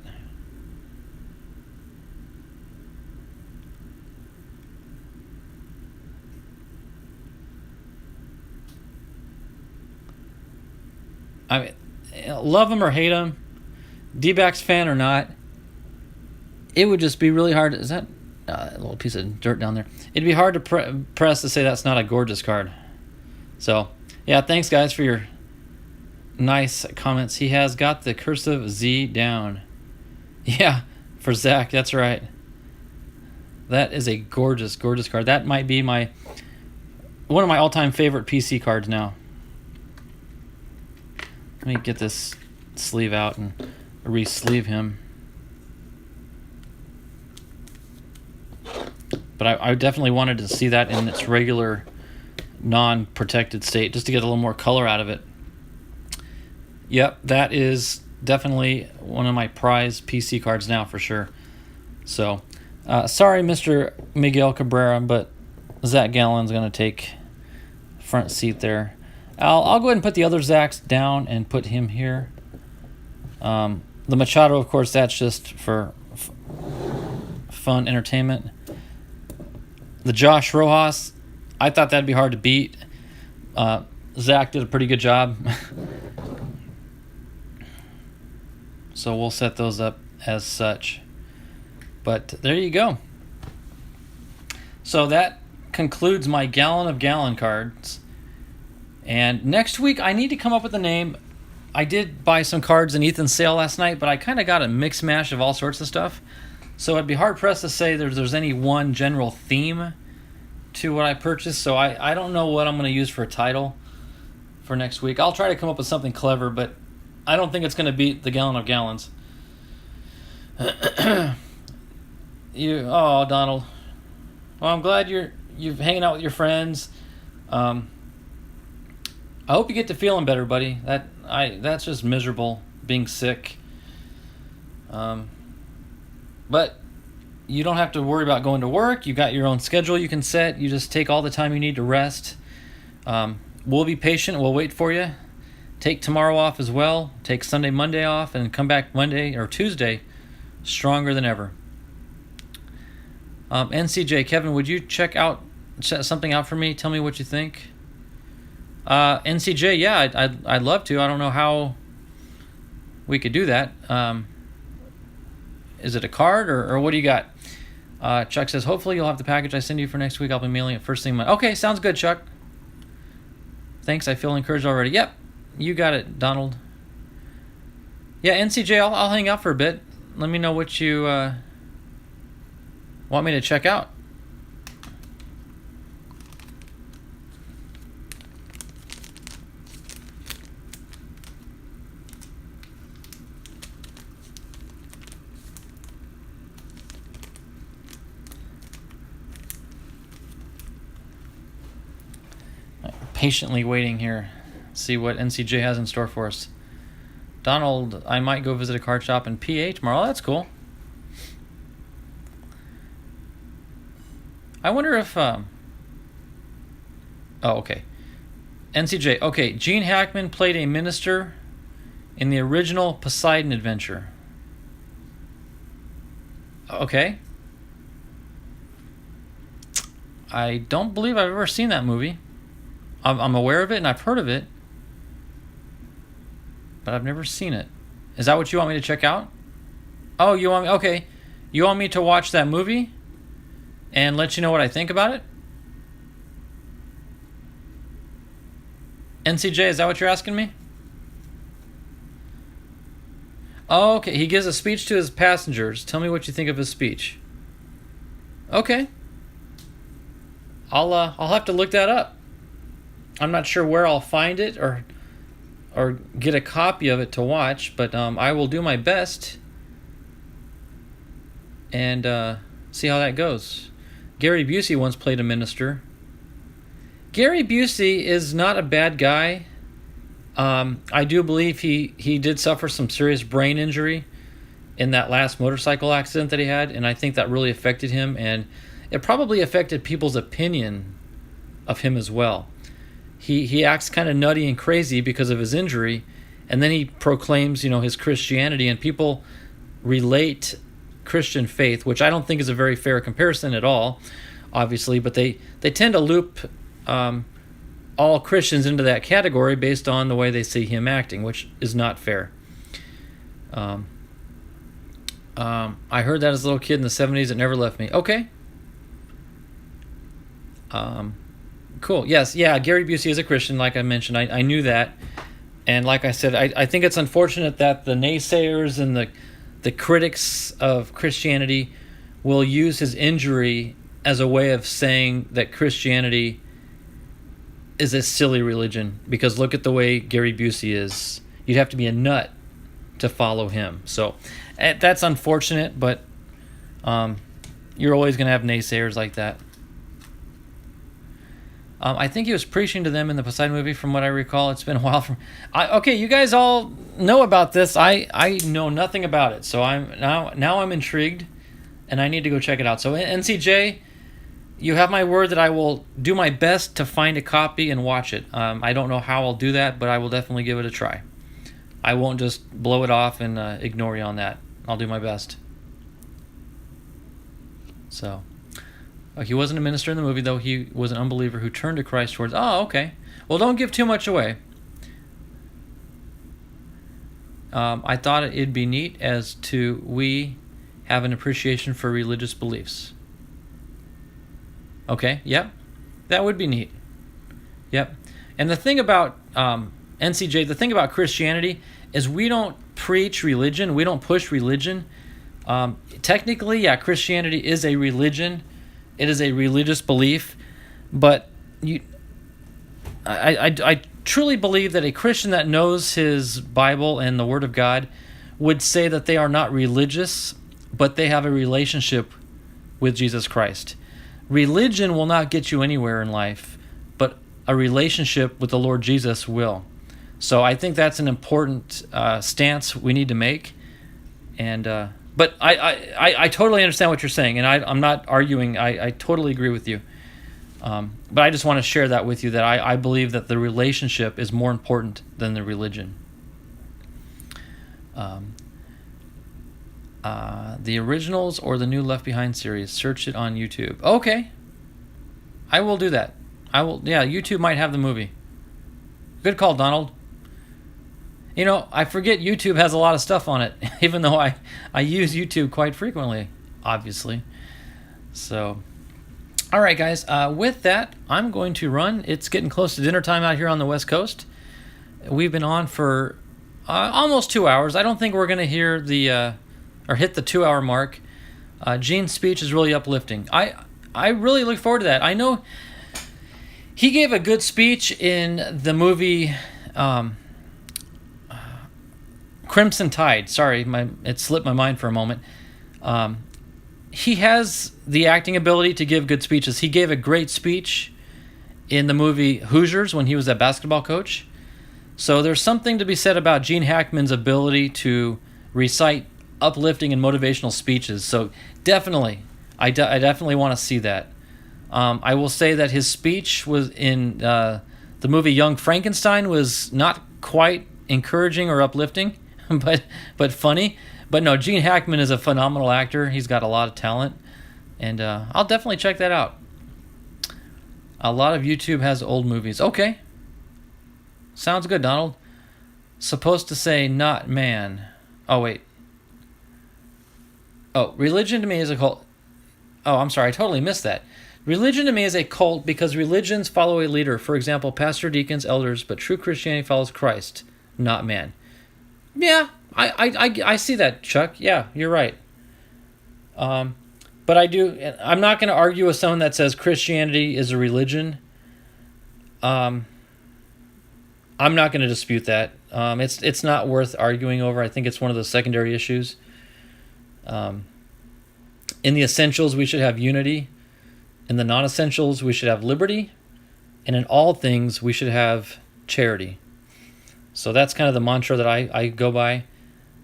I mean, love him or hate him, D-backs fan or not, it would just be really hard. Is that a little piece of dirt down there? It'd be hard to press to say that's not a gorgeous card. So, yeah, thanks, guys, for your nice comments. He has got the cursive Z down. Yeah, for Zach, that's right. That is a gorgeous, gorgeous card. That might be one of my all-time favorite PC cards now. Let me get this sleeve out and re-sleeve him. But But I definitely wanted to see that in its regular non-protected state just to get a little more color out of it. Yep, that is definitely one of my prize PC cards now for sure. So, sorry, Mr. Miguel Cabrera, but Zach Gallens going to take front seat there. I'll go ahead and put the other Zachs down and put him here. The Machado, of course, that's just for fun entertainment. The Josh Rojas, I thought that'd be hard to beat. Zach did a pretty good job. So we'll set those up as such. But there you go. So that concludes my Gallon of Gallon cards. And next week, I need to come up with a name. I did buy some cards in Ethan's sale last night, but I kind of got a mix mash of all sorts of stuff. So I'd be hard-pressed to say there's any one general theme to what I purchased. So I don't know what I'm going to use for a title for next week. I'll try to come up with something clever, but I don't think it's going to beat the Gallon of Gallons. Oh, Donald. Well, I'm glad you're hanging out with your friends. I hope you get to feeling better, buddy. That's just miserable, being sick. But you don't have to worry about going to work. You got your own schedule you can set. You just take all the time you need to rest. We'll be patient. We'll wait for you. Take tomorrow off as well. Take Sunday, Monday off, and come back Monday or Tuesday stronger than ever. NCJ, Kevin, would you check something out for me? Tell me what you think. NCJ, yeah, I'd love to. I don't know how we could do that. Is it a card or what do you got? Chuck says, hopefully you'll have the package I send you for next week. I'll be mailing it first thing Monday. Okay, sounds good, Chuck. Thanks, I feel encouraged already. Yep, you got it, Donald. Yeah, NCJ, I'll hang out for a bit. Let me know what you want me to check out. Patiently waiting here, see what NCJ has in store for us. Donald, I might go visit a card shop in PA tomorrow. Oh, that's cool. I wonder if oh, okay. NCJ, okay, Gene Hackman played a minister in the original Poseidon adventure. Okay. I don't believe I've ever seen that movie. I'm aware of it and I've heard of it, but I've never seen it. Is that what you want me to check out? Oh, you want me? Okay. You want me to watch that movie and let you know what I think about it? NCJ, is that what you're asking me? Oh, okay. He gives a speech to his passengers. Tell me what you think of his speech. Okay. I'll have to look that up. I'm not sure where I'll find it or get a copy of it to watch, but I will do my best and see how that goes. Gary Busey once played a minister. Gary Busey is not a bad guy. I do believe he did suffer some serious brain injury in that last motorcycle accident that he had, and I think that really affected him, and it probably affected people's opinion of him as well. He acts kind of nutty and crazy because of his injury, and then he proclaims, his Christianity, and people relate Christian faith, which I don't think is a very fair comparison at all, obviously, but they tend to loop all Christians into that category based on the way they see him acting, which is not fair. I heard that as a little kid in the 70s. It never left me. Okay. Cool. Yes. Yeah. Gary Busey is a Christian, like I mentioned. I knew that. And like I said, I think it's unfortunate that the naysayers and the critics of Christianity will use his injury as a way of saying that Christianity is a silly religion. Because look at the way Gary Busey is. You'd have to be a nut to follow him. So that's unfortunate, but you're always going to have naysayers like that. I think he was preaching to them in the Poseidon movie, from what I recall. It's been a while. Okay, you guys all know about this. I know nothing about it, so now I'm intrigued, and I need to go check it out. So NCJ, you have my word that I will do my best to find a copy and watch it. I don't know how I'll do that, but I will definitely give it a try. I won't just blow it off and ignore you on that. I'll do my best. So, he wasn't a minister in the movie, though. He was an unbeliever who turned to Christ towards... Oh, okay. Well, don't give too much away. I thought it'd be neat as to we have an appreciation for religious beliefs. Okay, yep. That would be neat. Yep. And the thing about NCJ, the thing about Christianity is we don't preach religion. We don't push religion. Technically, yeah, Christianity is a religion. It is a religious belief. But I truly believe that a Christian that knows his Bible and the Word of God would say that they are not religious, but they have a relationship with Jesus Christ. Religion will not get you anywhere in life, but a relationship with the Lord Jesus will. So I think that's an important stance we need to make. And but I totally understand what you're saying, and I'm not arguing. I totally agree with you. But I just want to share that with you, that I believe that the relationship is more important than the religion. The originals or the new Left Behind series, search it on YouTube. Okay. I will do that. Yeah, YouTube might have the movie. Good call, Donald. You know, I forget YouTube has a lot of stuff on it, even though I use YouTube quite frequently, obviously. So, all right, guys. With that, I'm going to run. It's getting close to dinner time out here on the West Coast. We've been on for almost 2 hours. I don't think we're going to hear or hit the 2-hour mark. Gene's speech is really uplifting. I really look forward to that. I know he gave a good speech in the movie Crimson Tide. Sorry, it slipped my mind for a moment. He has the acting ability to give good speeches. He gave a great speech in the movie Hoosiers when he was a basketball coach. So there's something to be said about Gene Hackman's ability to recite uplifting and motivational speeches. So definitely, I definitely want to see that. I will say that his speech was in the movie Young Frankenstein was not quite encouraging or uplifting, but funny. But no, Gene Hackman is a phenomenal actor. He's got a lot of talent, and I'll definitely check that out. A lot of YouTube has old movies. Okay. Sounds good, Donald. Supposed to say not man. Oh, wait. Oh, religion to me is a cult. Oh, I'm sorry. I totally missed that. Religion to me is a cult because religions follow a leader. For example, pastor, deacons, elders, but true Christianity follows Christ, not man. Yeah, I see that, Chuck. Yeah, you're right. But I'm not going to argue with someone that says Christianity is a religion. I'm not going to dispute that. It's not worth arguing over. I think it's one of the secondary issues. In the essentials, we should have unity. In the non-essentials, we should have liberty. And in all things, we should have charity. So that's kind of the mantra that I go by.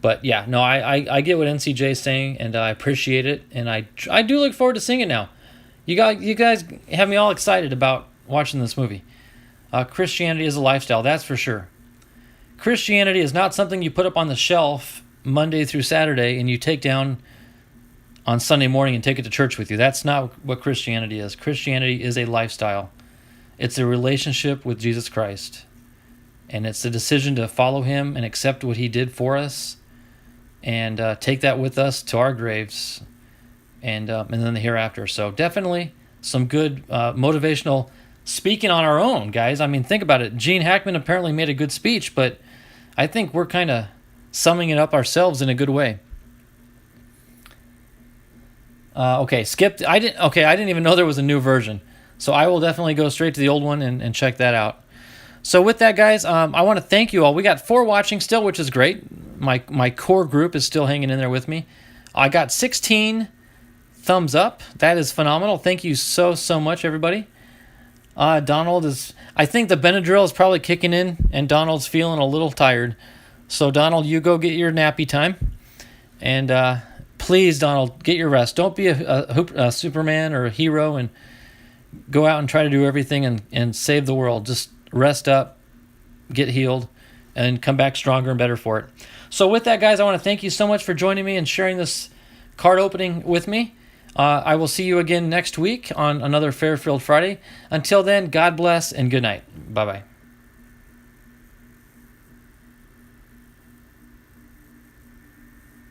But yeah, no, I get what NCJ is saying, and I appreciate it. And I do look forward to seeing it now. You guys have me all excited about watching this movie. Christianity is a lifestyle, that's for sure. Christianity is not something you put up on the shelf Monday through Saturday and you take down on Sunday morning and take it to church with you. That's not what Christianity is. Christianity is a lifestyle. It's a relationship with Jesus Christ. And it's a decision to follow him and accept what he did for us and take that with us to our graves and then the hereafter. So definitely some good motivational speaking on our own, guys. I mean, think about it. Gene Hackman apparently made a good speech, but I think we're kind of summing it up ourselves in a good way. Okay, skipped. I didn't even know there was a new version. So I will definitely go straight to the old one and check that out. So with that, guys, I want to thank you all. We got 4 watching still, which is great. My core group is still hanging in there with me. I got 16 thumbs up. That is phenomenal. Thank you so much, everybody. Donald is... I think the Benadryl is probably kicking in, and Donald's feeling a little tired. So, Donald, you go get your nappy time. And please, Donald, get your rest. Don't be a Superman or a hero and go out and try to do everything and save the world. Just rest up, get healed, and come back stronger and better for it. So with that, guys, I want to thank you so much for joining me and sharing this card opening with me. I will see you again next week on another Fairfield Friday. Until then, God bless and good night. Bye-bye.